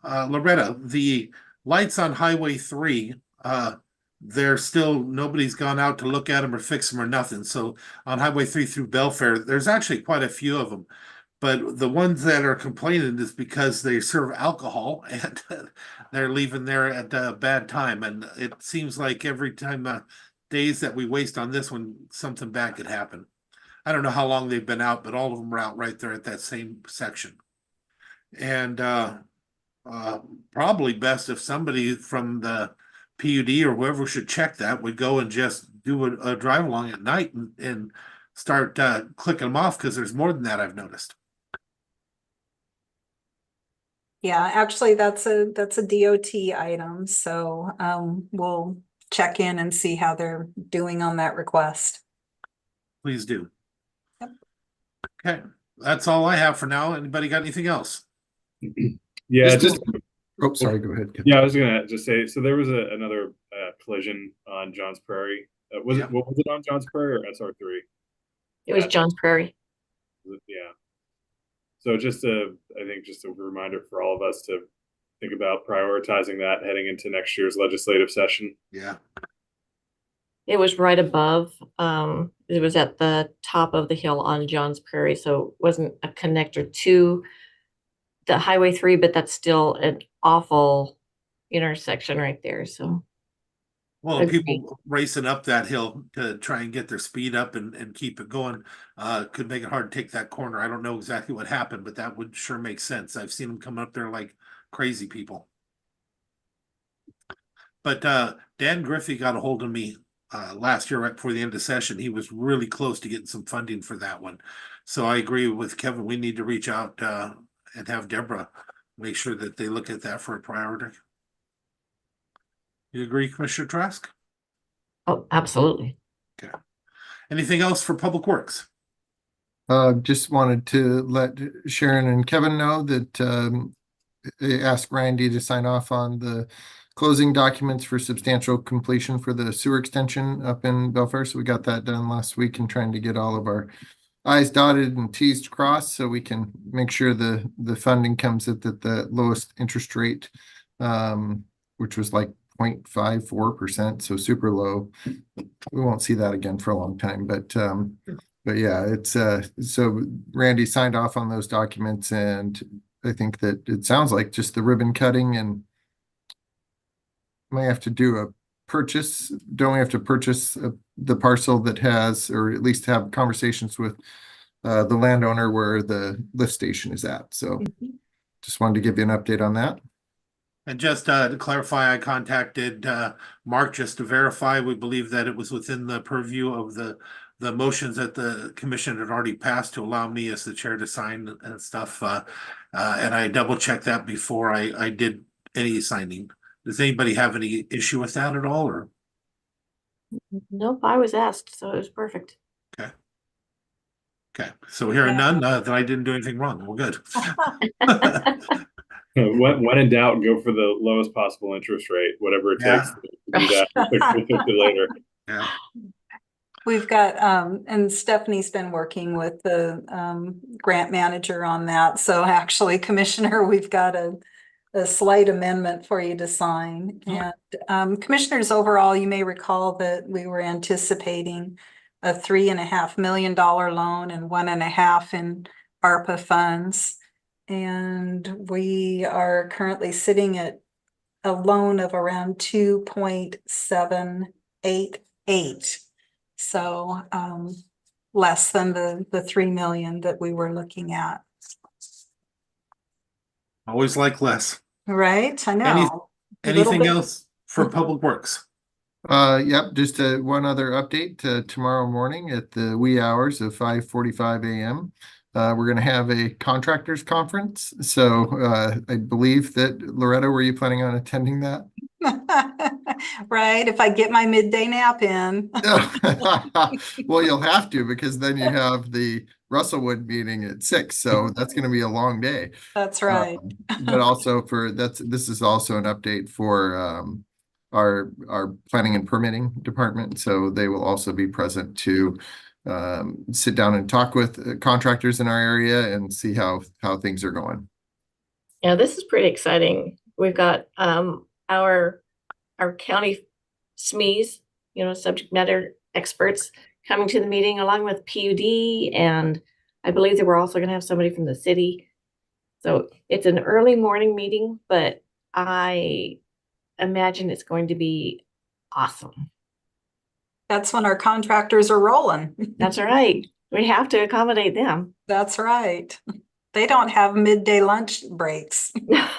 [SPEAKER 1] Loretta, the lights on Highway 3, they're still, nobody's gone out to look at them or fix them or nothing. So on Highway 3 through Belfair, there's actually quite a few of them. But the ones that are complaining is because they serve alcohol and they're leaving there at a bad time. And it seems like every time, days that we waste on this one, something bad could happen. I don't know how long they've been out, but all of them are out right there at that same section. And probably best if somebody from the PUD or whoever should check that would go and just do a drive along at night and start clicking them off because there's more than that I've noticed.
[SPEAKER 10] Yeah, actually, that's a DOT item, so we'll check in and see how they're doing on that request.
[SPEAKER 1] Please do.
[SPEAKER 10] Yep.
[SPEAKER 1] Okay, that's all I have for now. Anybody got anything else?
[SPEAKER 2] Yeah,
[SPEAKER 5] Oh, sorry, go ahead.
[SPEAKER 2] yeah, I was gonna just say, so there was another collision on Johns Prairie. What was it on Johns Prairie or SR3?
[SPEAKER 3] It was Johns Prairie.
[SPEAKER 2] Yeah. So I think just a reminder for all of us to think about prioritizing that heading into next year's legislative session.
[SPEAKER 1] Yeah.
[SPEAKER 3] It was right above, it was at the top of the hill on Johns Prairie, so it wasn't a connector to the Highway 3, but that's still an awful intersection right there, so.
[SPEAKER 1] Well,
[SPEAKER 3] Agreed.
[SPEAKER 1] people racing up that hill to try and get their speed up and keep it going could make it hard to take that corner. I don't know exactly what happened, but that would sure make sense. I've seen them come up there like crazy people. But Dan Griffey got a hold of me last year right before the end of session. He was really close to getting some funding for that one. So I agree with Kevin. We need to reach out and have Deborah make sure that they look at that for a priority. You agree, Commissioner Trask?
[SPEAKER 3] Oh, absolutely.
[SPEAKER 1] Okay. Anything else for Public Works?
[SPEAKER 5] Just wanted to let Sharon and Kevin know that they asked Randy to sign off on the closing documents for substantial completion for the sewer extension up in Belfair. So we got that done last week and trying to get all of our I's dotted and T's crossed so we can make sure the funding comes at the lowest interest rate, which was like 0.54%, so super low. We won't see that again for a long time, but yeah, it's so Randy signed off on those documents, and I think that it sounds like just the ribbon cutting, and might have to do a purchase. Don't we have to purchase the parcel that has, or at least have conversations with the landowner where the lift station is at? So just wanted to give you an update on that.
[SPEAKER 1] And just to clarify, I contacted Mark just to verify. We believe that it was within the purview of the motions that the commission had already passed to allow me as the chair to sign and stuff. And I double checked that before I did any signing. Does anybody have any issue with that at all, or?
[SPEAKER 3] Nope, I was asked, so it was perfect.
[SPEAKER 1] Okay. Okay, so hearing none, then I didn't do anything wrong. We're good.
[SPEAKER 2] When in doubt, go for the lowest possible interest rate, whatever it takes to do that. We'll fix it later.
[SPEAKER 1] Yeah.
[SPEAKER 10] We've got, and Stephanie's been working with the grant manager on that. So actually, Commissioner, we've got a slight amendment for you to sign. And commissioners, overall, you may recall that we were anticipating a $3.5 million loan and 1.5 in ARPA funds. And we are currently sitting at a loan of around 2.788. So less than the 3 million that we were looking at.
[SPEAKER 1] Always like less.
[SPEAKER 10] Right, I know.
[SPEAKER 1] Anything else for Public Works?
[SPEAKER 5] Yep, just one other update. Tomorrow morning at the wee hours of 5:45 a.m. We're going to have a contractors conference. So I believe that, Loretta, were you planning on attending that?
[SPEAKER 10] Right, if I get my midday nap in.
[SPEAKER 5] Well, you'll have to, because then you have the Russellwood meeting at 6, so that's going to be a long day.
[SPEAKER 10] That's right.
[SPEAKER 5] But also this is also an update for our planning and permitting department, so they will also be present to sit down and talk with contractors in our area and see how things are going.
[SPEAKER 3] Yeah, this is pretty exciting. We've got our county SMEs, subject matter experts coming to the meeting along with PUD, and I believe that we're also going to have somebody from the city. So it's an early morning meeting, but I imagine it's going to be awesome.
[SPEAKER 10] That's when our contractors are rolling.
[SPEAKER 3] That's right. We have to accommodate them.
[SPEAKER 10] That's right. They don't have midday lunch breaks.
[SPEAKER 3] No.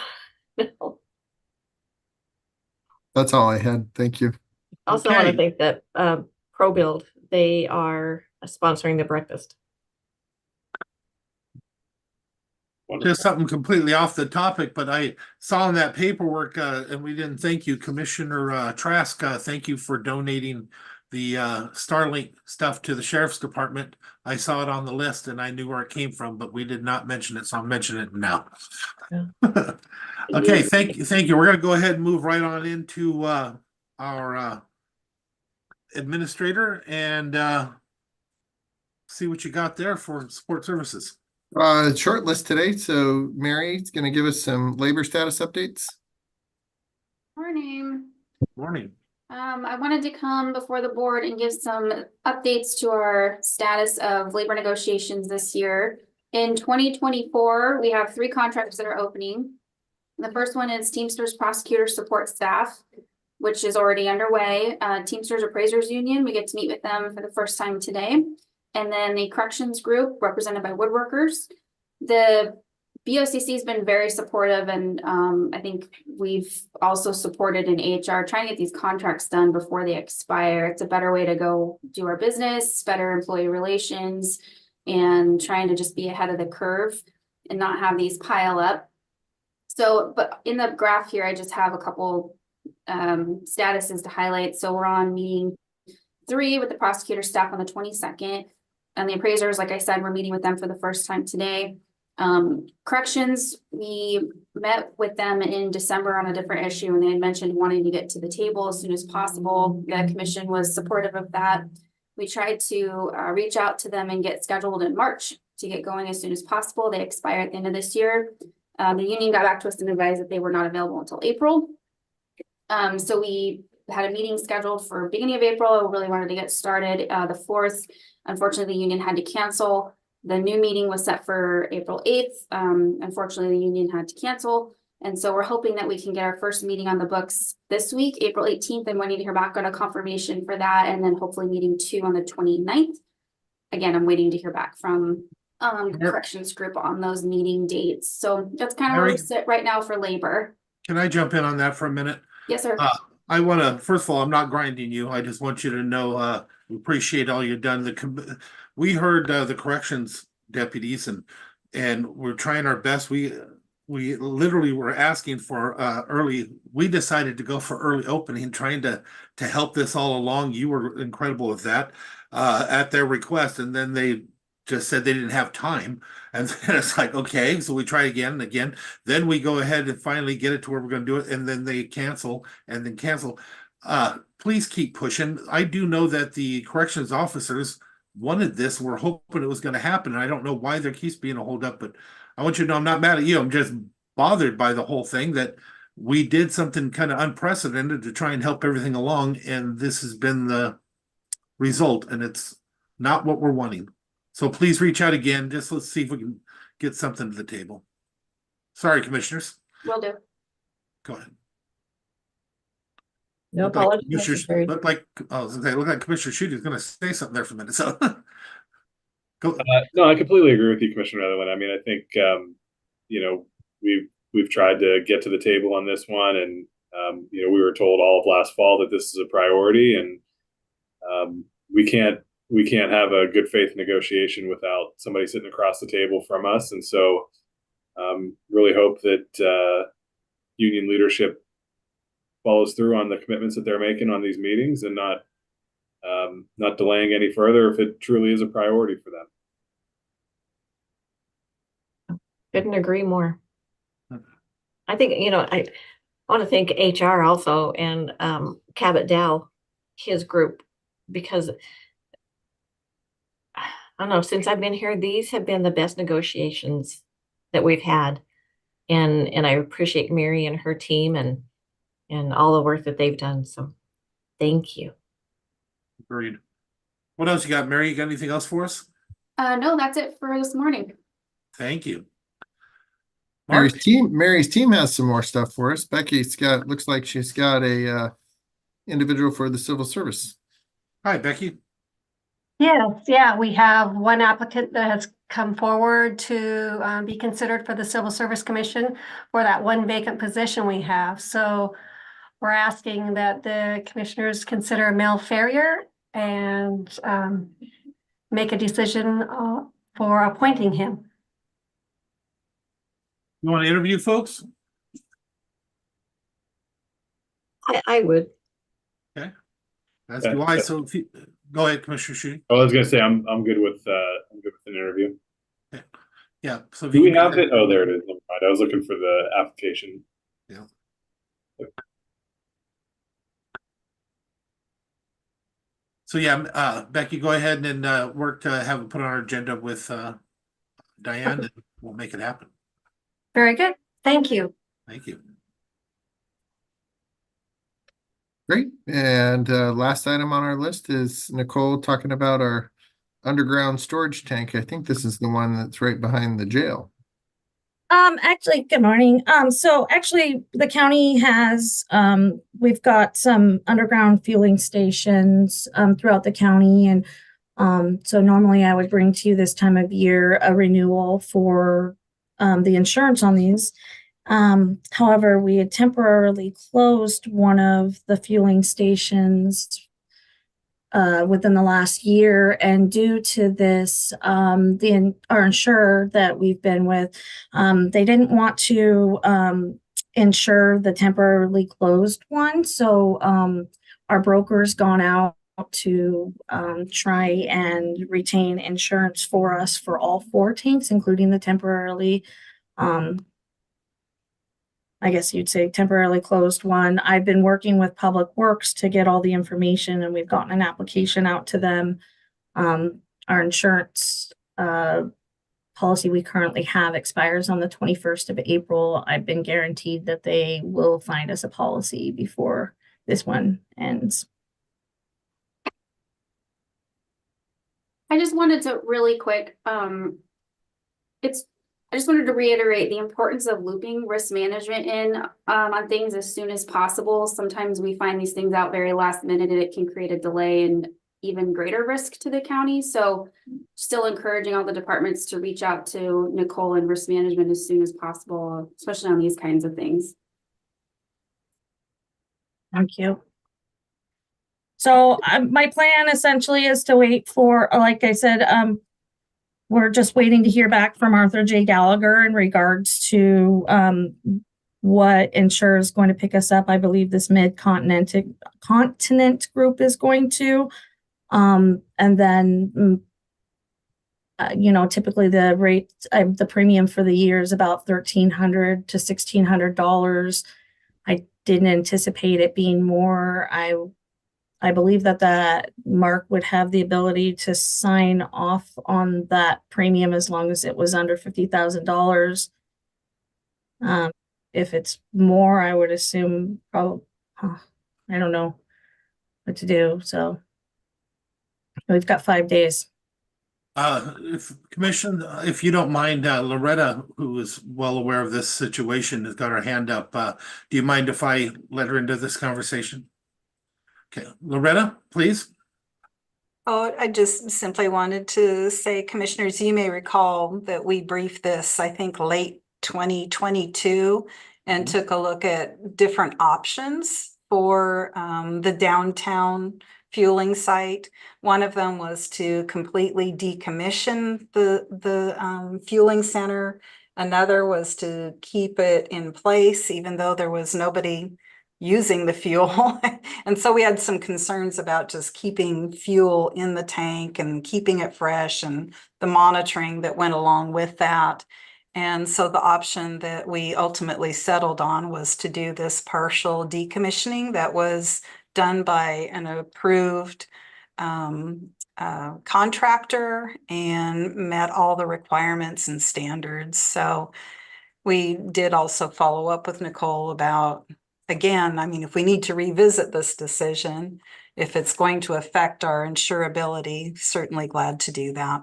[SPEAKER 5] That's all I had. Thank you.
[SPEAKER 3] Also want to thank that ProBuild. They are sponsoring the breakfast.
[SPEAKER 1] Just something completely off the topic, but I saw in that paperwork, and we didn't thank you, Commissioner Trask. Thank you for donating the Starlink stuff to the Sheriff's Department. I saw it on the list and I knew where it came from, but we did not mention it, so I'm mentioning it now.
[SPEAKER 3] Yeah.
[SPEAKER 1] Okay, thank you. We're gonna go ahead and move right on into our administrator and see what you got there for support services.
[SPEAKER 5] Short list today, so Mary's gonna give us some labor status updates.
[SPEAKER 13] Morning.
[SPEAKER 1] Morning.
[SPEAKER 13] I wanted to come before the board and give some updates to our status of labor negotiations this year. In 2024, we have 3 contracts that are opening. The first one is Teamsters Prosecutor Support Staff, which is already underway. Teamsters Appraisers Union, we get to meet with them for the first time today. And then the corrections group represented by woodworkers. The BOCC has been very supportive, and I think we've also supported in HR trying to get these contracts done before they expire. It's a better way to go do our business, better employee relations, and trying to just be ahead of the curve and not have these pile up. So, but in the graph here, I just have a couple statuses to highlight. So we're on meeting 3 with the prosecutor staff on the 22nd. And the appraisers, like I said, we're meeting with them for the first time today. Corrections, we met with them in December on a different issue, and they had mentioned wanting to get to the table as soon as possible. The commission was supportive of that. We tried to reach out to them and get scheduled in March to get going as soon as possible. They expire at the end of this year. The union got back to us and advised that they were not available until April. So we had a meeting scheduled for beginning of April. We really wanted to get started the 4th. Unfortunately, the union had to cancel. The new meeting was set for April 8th. Unfortunately, the union had to cancel. And so we're hoping that we can get our first meeting on the books this week, April 18th. I'm waiting to hear back on a confirmation for that. And then hopefully meeting 2 on the 29th. Again, I'm waiting to hear back from the corrections group on those meeting dates. So that's kind of where we sit right now for labor.
[SPEAKER 1] Can I jump in on that for a minute?
[SPEAKER 13] Yes, sir.
[SPEAKER 1] I want to, first of all, I'm not grinding you. I just want you to know we appreciate all you've done. We heard the corrections deputies and we're trying our best. We literally were asking for early. We decided to go for early opening, trying to help this all along. You were incredible with that at their request, and then they just said they didn't have time. And then it's like, okay, so we try again and again. Then we go ahead and finally get it to where we're going to do it. And then they cancel and then cancel. Please keep pushing. I do know that the corrections officers wanted this. We're hoping it was going to happen. And I don't know why there keeps being a holdup, but I want you to know I'm not mad at you. I'm just bothered by the whole thing that we did something kind of unprecedented to try and help everything along. And this has been the result. And it's not what we're wanting. So please reach out again. Just let's see if we can get something to the table. Sorry, commissioners.
[SPEAKER 13] Will do.
[SPEAKER 1] Go ahead.
[SPEAKER 3] No
[SPEAKER 1] Look like
[SPEAKER 3] apologies
[SPEAKER 1] Commissioner,
[SPEAKER 3] necessary.
[SPEAKER 1] look like Commissioner Schutte is going to say something there for a minute. So, go.
[SPEAKER 2] No, I completely agree with you, Commissioner Netherland. I mean, I think you know, we've tried to get to the table on this one, and you know, we were told all of last fall that this is a priority, and we can't have a good faith negotiation without somebody sitting across the table from us. And so really hope that union leadership follows through on the commitments that they're making on these meetings and not delaying any further if it truly is a priority for them.
[SPEAKER 3] Couldn't agree more. I think, you know, I want to thank HR also and Cabot Dow, his group, because I don't know, since I've been here, these have been the best negotiations that we've had. And I appreciate Mary and her team and all the work that they've done. So thank you.
[SPEAKER 1] Agreed. What else you got, Mary? You got anything else for us?
[SPEAKER 13] No, that's it for this morning.
[SPEAKER 1] Thank you. Mark?
[SPEAKER 5] Mary's team has some more stuff for us. Becky's looks like she's got a individual for the civil service.
[SPEAKER 1] Hi, Becky.
[SPEAKER 14] Yes, yeah, we have one applicant that has come forward to be considered for the Civil Service Commission for that one vacant position we have. So we're asking that the commissioners consider Mel Ferrier and make a decision for appointing him.
[SPEAKER 1] You want to interview folks?
[SPEAKER 3] I would.
[SPEAKER 1] As do I. So if you, go ahead, Commissioner Shue.
[SPEAKER 2] I was gonna say I'm good with an interview.
[SPEAKER 1] Yeah. So if
[SPEAKER 2] Do
[SPEAKER 1] you
[SPEAKER 2] we
[SPEAKER 1] can
[SPEAKER 2] have
[SPEAKER 1] get
[SPEAKER 2] it? Oh, there it is. Never mind. I was looking for the application.
[SPEAKER 1] Yeah. So yeah, Becky, go ahead and work to have it put on our agenda with Diane, and we'll make it happen.
[SPEAKER 14] Very good. Thank you.
[SPEAKER 1] Thank you.
[SPEAKER 5] Great. And last item on our list is Nicole talking about our underground storage tank. I think this is the one that's right behind the jail.
[SPEAKER 15] Actually, good morning. So actually the county has, we've got some underground fueling stations, throughout the county. And, so normally I would bring to you this time of year a renewal for, the insurance on these. However, we had temporarily closed one of the fueling stations within the last year, and due to this, our insurer that we've been with, they didn't want to insure the temporarily closed one, so our broker's gone out to try and retain insurance for us for all 4 tanks, including the temporarily I guess you'd say temporarily closed one. I've been working with Public Works to get all the information, and we've gotten an application out to them. Our insurance policy we currently have expires on the 21st of April. I've been guaranteed that they will find us a policy before this one ends.
[SPEAKER 13] I just wanted to really quick, I just wanted to reiterate the importance of looping risk management in on things as soon as possible. Sometimes we find these things out very last minute and it can create a delay and even greater risk to the county. So still encouraging all the departments to reach out to Nicole and risk management as soon as possible, especially on these kinds of things.
[SPEAKER 15] Thank you. So my plan essentially is to wait for, like I said, we're just waiting to hear back from Arthur J. Gallagher in regards to what insurer is going to pick us up. I believe this mid-continent group is going to. And then, typically the rate, the premium for the year is about $1,300 to $1,600. I didn't anticipate it being more. I believe that Mark would have the ability to sign off on that premium as long as it was under $50,000. If it's more, I would assume probably, I don't know what to do. So we've got 5 days.
[SPEAKER 1] If you don't mind, Loretta, who is well aware of this situation, has got her hand up. Do you mind if I let her into this conversation? Okay, Loretta, please.
[SPEAKER 10] Oh, I just simply wanted to say, Commissioners, you may recall that we briefed this, I think, late 2022 and took a look at different options for the downtown fueling site. One of them was to completely decommission the fueling center. Another was to keep it in place, even though there was nobody using the fuel. And so we had some concerns about just keeping fuel in the tank and keeping it fresh and the monitoring that went along with that. And so the option that we ultimately settled on was to do this partial decommissioning that was done by an approved contractor and met all the requirements and standards. So we did also follow up with Nicole about, again, I mean, if we need to revisit this decision, if it's going to affect our insurability, certainly glad to do that.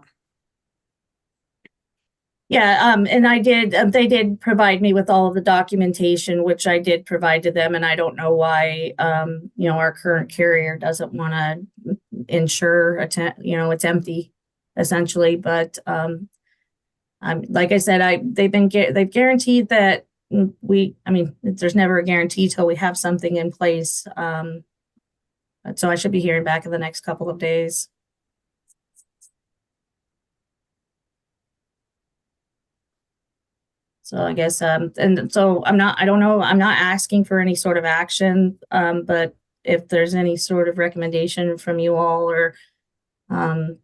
[SPEAKER 15] Yeah, and I did, they did provide me with all of the documentation, which I did provide to them, and I don't know why, our current carrier doesn't want to insure, it's empty, essentially, but, like I said, they've guaranteed that there's never a guarantee till we have something in place, so I should be hearing back in the next couple of days. So I guess, and so I don't know, I'm not asking for any sort of action, but if there's any sort of recommendation from you all or, I'm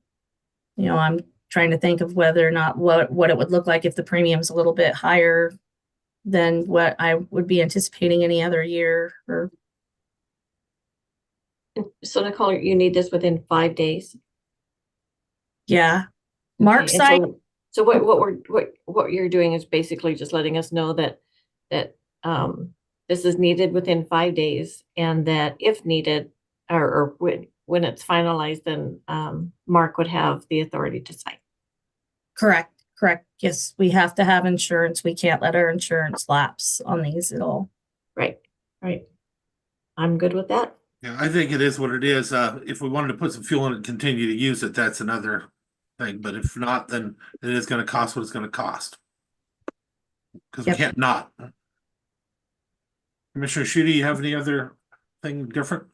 [SPEAKER 15] trying to think of whether or not what it would look like if the premium's a little bit higher than what I would be anticipating any other year or.
[SPEAKER 3] So Nicole, you need this within 5 days.
[SPEAKER 15] Yeah. Mark's side.
[SPEAKER 3] So what you're doing is basically just letting us know that this is needed within 5 days, and that if needed or when it's finalized, then Mark would have the authority to sign.
[SPEAKER 15] Correct. Yes, we have to have insurance. We can't let our insurance lapse on these at all.
[SPEAKER 3] Right. I'm good with that.
[SPEAKER 1] Yeah, I think it is what it is. If we wanted to put some fuel in it and continue to use it, that's another thing. But if not, then it is going to cost what it's going to cost. Because we can't not. Commissioner Schutte, you have any other thing different?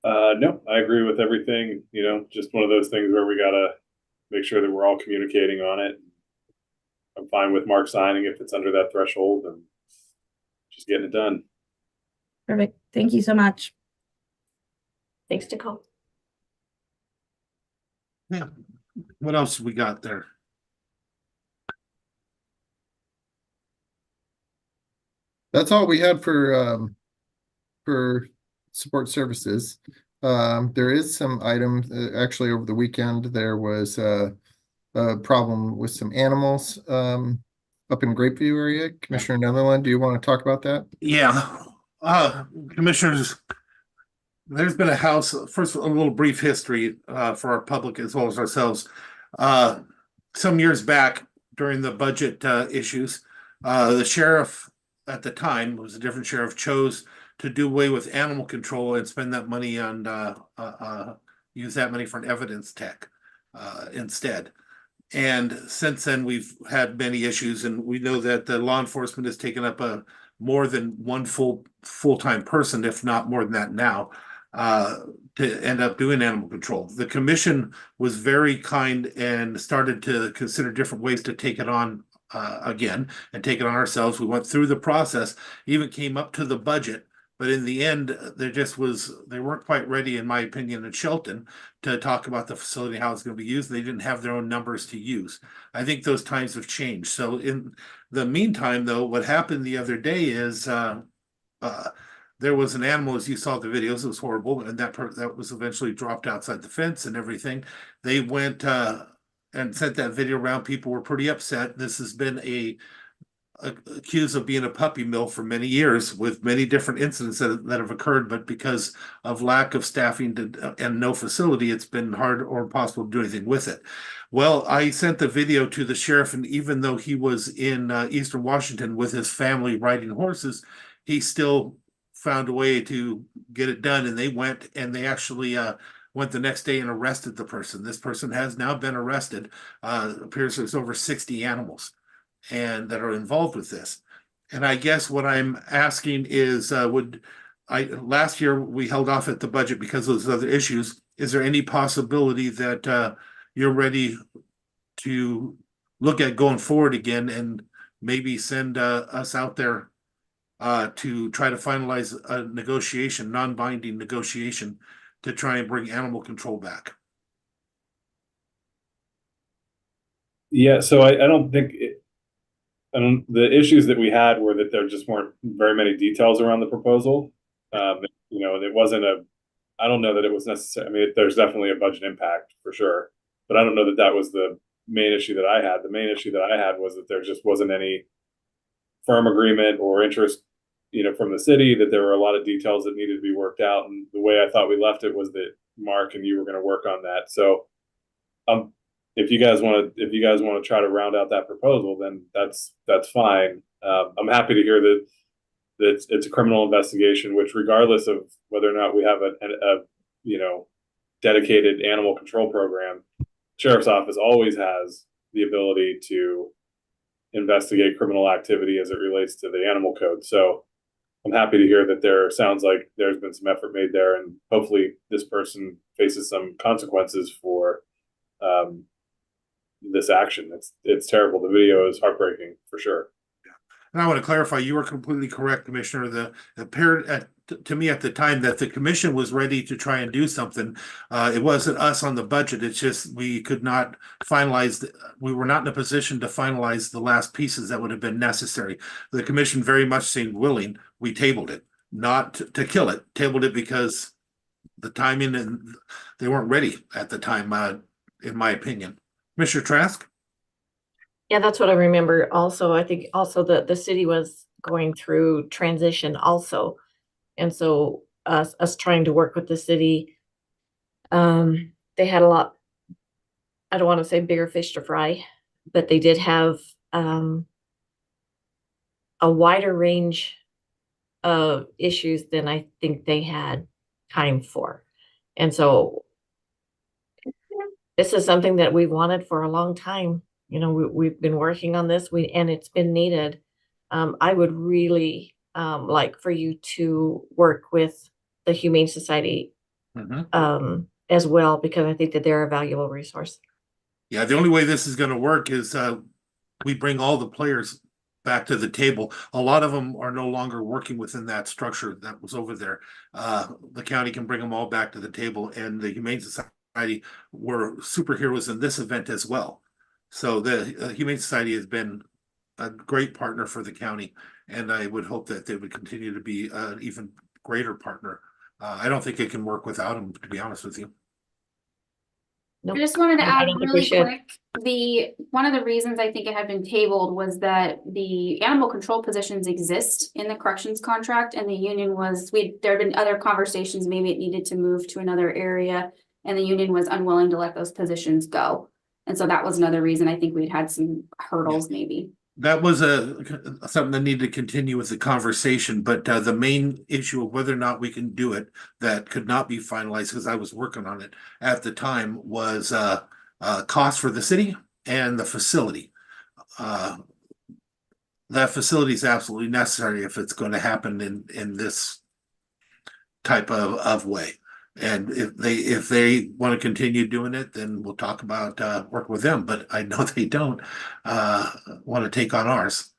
[SPEAKER 2] No, I agree with everything. Just one of those things where we gotta make sure that we're all communicating on it. I'm fine with Mark signing if it's under that threshold and just getting it done.
[SPEAKER 15] Perfect. Thank you so much.
[SPEAKER 3] Thanks, Nicole.
[SPEAKER 1] Yeah. What else we got there?
[SPEAKER 5] That's all we had for support services. There is some items, actually over the weekend, there was a problem with some animals up in Grapeview area. Commissioner Netherland, do you want to talk about that?
[SPEAKER 1] Yeah. Commissioners, there's been a house, first a little brief history for our public as well as ourselves. Some years back during the budget issues, the sheriff at the time, was a different sheriff, chose to do away with animal control and spend that money on use that money for an evidence tech instead. And since then, we've had many issues, and we know that the law enforcement has taken up more than one full-time person, if not more than that now, to end up doing animal control. The commission was very kind and started to consider different ways to take it on again and take it on ourselves. We went through the process, even came up to the budget, but in the end, they weren't quite ready, in my opinion, in Shelton to talk about the facility, how it's going to be used. They didn't have their own numbers to use. I think those times have changed. So in the meantime, though, what happened the other day is there was an animal, as you saw the videos, it was horrible, and that was eventually dropped outside the fence and everything. They went and sent that video around. People were pretty upset. This has been accused of being a puppy mill for many years, with many different incidents that have occurred, but because of lack of staffing and no facility, it's been hard or impossible to do anything with it. Well, I sent the video to the sheriff, and even though he was in Eastern Washington with his family riding horses, he still found a way to get it done. And they went, and they actually went the next day and arrested the person. This person has now been arrested. Appears there's over 60 animals and that are involved with this. And I guess what I'm asking is, last year we held off at the budget because of those other issues. Is there any possibility that you're ready to look at going forward again and maybe send us out there to try to finalize a negotiation, non-binding negotiation, to try and bring animal control back?
[SPEAKER 2] Yeah, so I don't think the issues that we had were that there just weren't very many details around the proposal. It wasn't I don't know that it was necessary. I mean, there's definitely a budget impact for sure, but I don't know that was the main issue that I had. The main issue that I had was that there just wasn't any firm agreement or interest, from the city, that there were a lot of details that needed to be worked out. And the way I thought we left it was that Mark and you were going to work on that. So, if you guys want to try to round out that proposal, then that's fine. I'm happy to hear that it's a criminal investigation, which, regardless of whether or not we have a dedicated animal control program, sheriff's office always has the ability to investigate criminal activity as it relates to the animal code. So I'm happy to hear that sounds like there's been some effort made there, and hopefully this person faces some consequences for this action. It's terrible. The video is heartbreaking for sure.
[SPEAKER 1] And I want to clarify, you were completely correct, Commissioner. The appeared to me at the time that the commission was ready to try and do something. It wasn't us on the budget. It's just we could not finalize. We were not in a position to finalize the last pieces that would have been necessary. The commission very much seemed willing. We tabled it, not to kill it. Tabled it because the timing and they weren't ready at the time, in my opinion. Commissioner Trask?
[SPEAKER 3] Yeah, that's what I remember also. I think also that the city was going through transition also. And so us trying to work with the city, they had a lot, I don't want to say bigger fish to fry, but they did have a wider range of issues than I think they had time for. And so this is something that we wanted for a long time. You know, we've been working on this, and it's been needed. I would really like for you to work with the Humane Society as well, because I think that they're a valuable resource.
[SPEAKER 1] Yeah, the only way this is going to work is we bring all the players back to the table. A lot of them are no longer working within that structure that was over there. The county can bring them all back to the table, and the Humane Society were superheroes in this event as well. So the Humane Society has been a great partner for the county, and I would hope that they would continue to be an even greater partner. I don't think it can work without them, to be honest with you.
[SPEAKER 3] Nope.
[SPEAKER 13] I just wanted to
[SPEAKER 3] I
[SPEAKER 13] add
[SPEAKER 3] don't think we
[SPEAKER 13] really
[SPEAKER 3] should.
[SPEAKER 13] quick, one of the reasons I think it had been tabled was that the animal control positions exist in the corrections contract, and the union was, there had been other conversations, maybe it needed to move to another area, and the union was unwilling to let those positions go. And so that was another reason I think we'd had some hurdles maybe.
[SPEAKER 1] That was something that needed to continue with the conversation, but the main issue of whether or not we can do it that could not be finalized, because I was working on it at the time, was cost for the city and the facility. That facility is absolutely necessary if it's going to happen in this type of way. And if they want to continue doing it, then we'll talk about work with them. But I know they don't want to take on ours.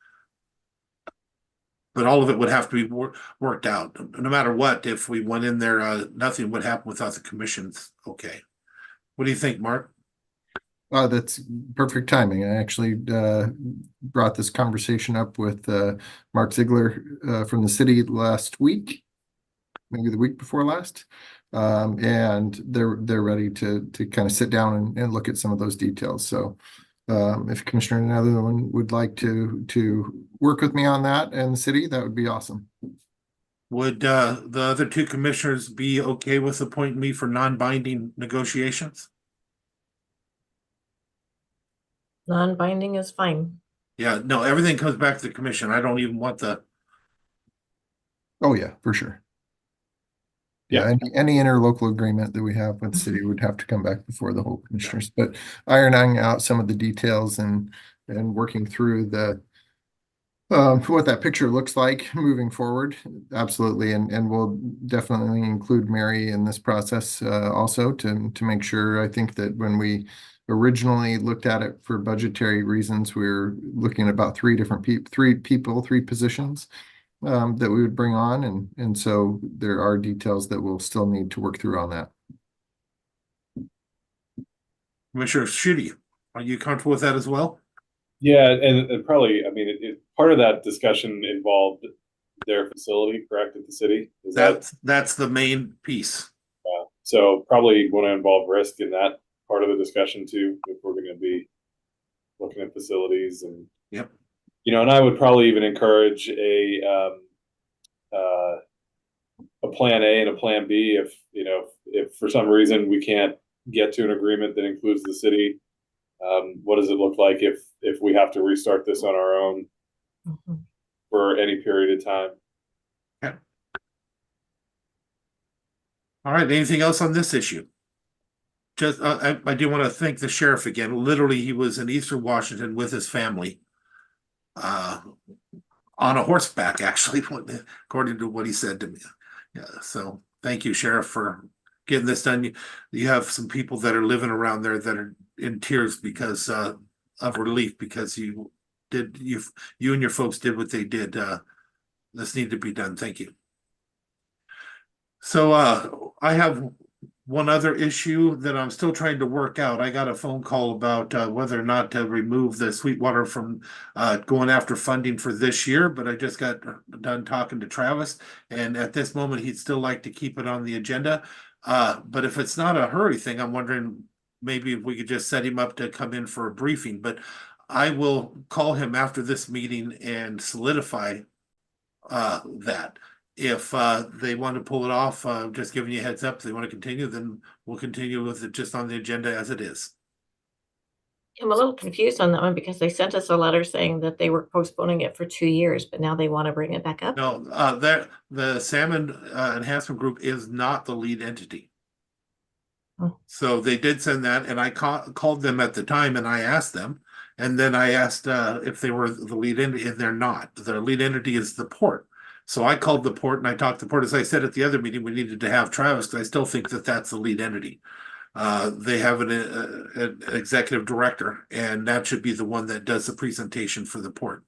[SPEAKER 1] But all of it would have to be worked out. No matter what, if we went in there, nothing would happen without the commissions. Okay. What do you think, Mark?
[SPEAKER 5] That's perfect timing. I actually brought this conversation up with Mark Ziegler from the city last week, maybe the week before last. And they're ready to kind of sit down and look at some of those details. So if Commissioner Netherland would like to work with me on that and the city, that would be awesome.
[SPEAKER 1] Would the other two commissioners be okay with appointing me for non-binding negotiations?
[SPEAKER 3] Non-binding is fine.
[SPEAKER 1] Yeah, no, everything comes back to the commission. I don't even want the.
[SPEAKER 5] Oh yeah, for sure. Yeah, any interlocal agreement that we have with the city would have to come back before the whole commissioners, but ironing out some of the details and working through the what that picture looks like moving forward, absolutely, and we'll definitely include Mary in this process also to make sure. I think that when we originally looked at it for budgetary reasons, we were looking at about three positions that we would bring on, and so there are details that we'll still need to work through on that.
[SPEAKER 1] Commissioner Schutte, are you comfortable with that as well?
[SPEAKER 2] Yeah, and probably, I mean, part of that discussion involved their facility, correct, at the city?
[SPEAKER 1] That's the main piece.
[SPEAKER 2] So probably going to involve risk in that part of the discussion too, if we're going to be looking at facilities and.
[SPEAKER 1] Yep.
[SPEAKER 2] You know, and I would probably even encourage a plan A and a plan B if for some reason we can't get to an agreement that includes the city. What does it look like if we have to restart this on our own for any period of time?
[SPEAKER 1] Okay. All right. Anything else on this issue? Just I do want to thank the sheriff again. Literally, he was in Eastern Washington with his family. On a horseback, actually, according to what he said to me. Yeah, so thank you, Sheriff, for getting this done. You have some people that are living around there that are in tears because of relief, because you and your folks did what they did. This needed to be done. Thank you. So I have one other issue that I'm still trying to work out. I got a phone call about whether or not to remove the Sweetwater from going after funding for this year, but I just got done talking to Travis, and at this moment, he'd still like to keep it on the agenda. But if it's not a hurry thing, I'm wondering maybe if we could just set him up to come in for a briefing. But I will call him after this meeting and solidify that. If they want to pull it off, just giving you a heads up, if they want to continue, then we'll continue with it just on the agenda as it is.
[SPEAKER 3] I'm a little confused on that one because they sent us a letter saying that they were postponing it for 2 years, but now they want to bring it back up.
[SPEAKER 1] No, the Salmon Enhancement Group is not the lead entity.
[SPEAKER 3] Oh.
[SPEAKER 1] So they did send that, and I called them at the time and I asked them, and then I asked if they were the lead entity, and they're not. Their lead entity is the port. So I called the port and I talked to the port. As I said at the other meeting, we needed to have Travis, because I still think that that's the lead entity. They have an executive director, and that should be the one that does the presentation for the port.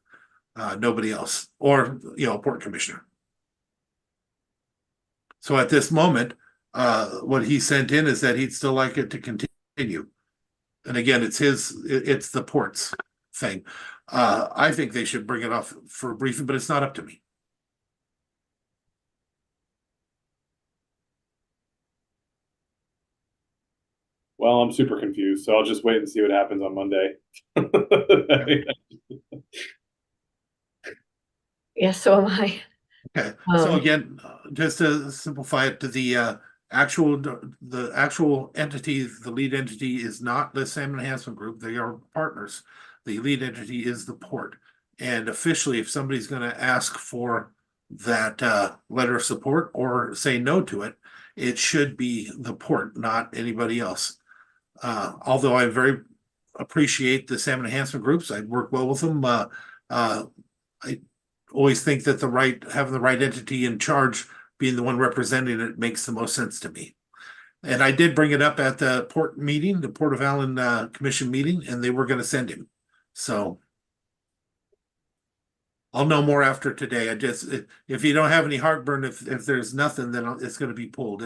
[SPEAKER 1] Nobody else, or port commissioner. So at this moment, what he sent in is that he'd still like it to continue. And again, it's the port's thing. I think they should bring it off for a briefing, but it's not up to me.
[SPEAKER 2] Well, I'm super confused, so I'll just wait and see what happens on Monday.
[SPEAKER 3] Yeah, so am I.
[SPEAKER 1] Okay, so again, just to simplify it to the actual entity, the lead entity is not the Salmon Enhancement Group. They are partners. The lead entity is the port. And officially, if somebody's going to ask for that letter of support or say no to it, it should be the port, not anybody else. Although I very appreciate the Salmon Enhancement Groups, I work well with them. I always think that having the right entity in charge, being the one representing it, makes the most sense to me. And I did bring it up at the port meeting, the Port of Allen Commission meeting, and they were going to send him. So I'll know more after today. If you don't have any heartburn, if there's nothing, then it's going to be pulled.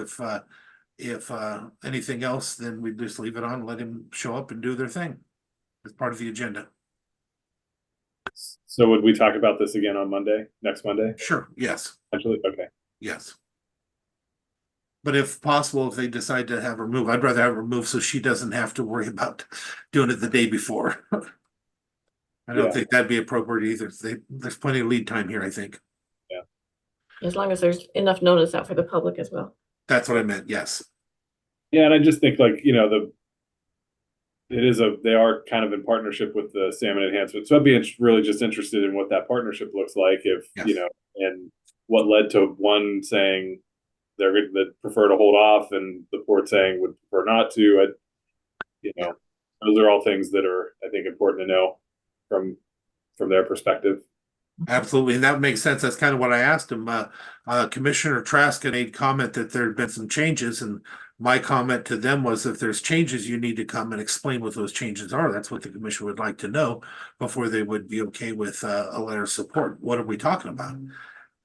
[SPEAKER 1] If anything else, then we just leave it on, let him show up and do their thing as part of the agenda.
[SPEAKER 2] So would we talk about this again on Monday, next Monday?
[SPEAKER 1] Sure. Yes.
[SPEAKER 2] Actually, okay.
[SPEAKER 1] Yes. But if possible, if they decide to have her move, I'd rather have her move so she doesn't have to worry about doing it the day before. I don't think that'd be appropriate either. There's plenty of lead time here, I think.
[SPEAKER 2] Yeah.
[SPEAKER 3] As long as there's enough notice out for the public as well.
[SPEAKER 1] That's what I meant. Yes.
[SPEAKER 2] Yeah, and I just think they are kind of in partnership with the Salmon Enhancement. So I'd be really just interested in what that partnership looks like, and what led to one saying they'd prefer to hold off and the port saying would prefer not to. Those are all things that are, I think, important to know from their perspective.
[SPEAKER 1] Absolutely, and that makes sense. That's kind of what I asked him. Commissioner Trask made comment that there had been some changes, and my comment to them was, if there's changes, you need to come and explain what those changes are. That's what the commission would like to know before they would be okay with a letter of support. What are we talking about?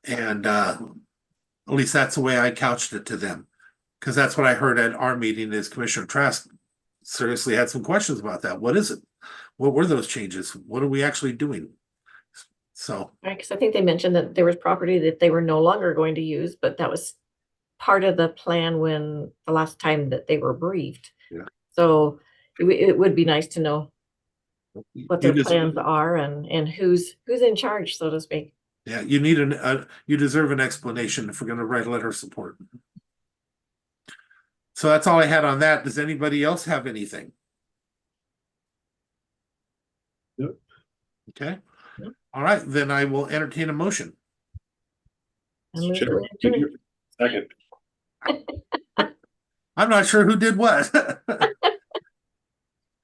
[SPEAKER 1] And at least that's the way I couched it to them, because that's what I heard at our meeting. Is Commissioner Trask seriously had some questions about that? What is it? What were those changes? What are we actually doing? So,
[SPEAKER 3] right, because I think they mentioned that there was property that they were no longer going to use, but that was part of the plan when the last time that they were briefed.
[SPEAKER 1] Yeah.
[SPEAKER 3] So it would be nice to know what their plans are and who's in charge, so to speak.
[SPEAKER 1] Yeah, you deserve an explanation if we're going to write a letter of support. So that's all I had on that. Does anybody else have anything?
[SPEAKER 2] Nope.
[SPEAKER 1] Okay. Nope. All right, then I will entertain a motion.
[SPEAKER 2] Sure. Second.
[SPEAKER 1] I'm not sure who did what.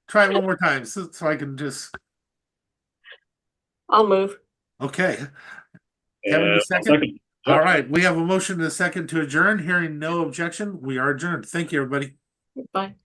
[SPEAKER 1] Try it one more time so I can just.
[SPEAKER 3] I'll move.
[SPEAKER 1] Okay. Kevin, a second. All right, we have a motion and a second to adjourn. Hearing no objection, we are adjourned. Thank you, everybody.
[SPEAKER 3] Bye.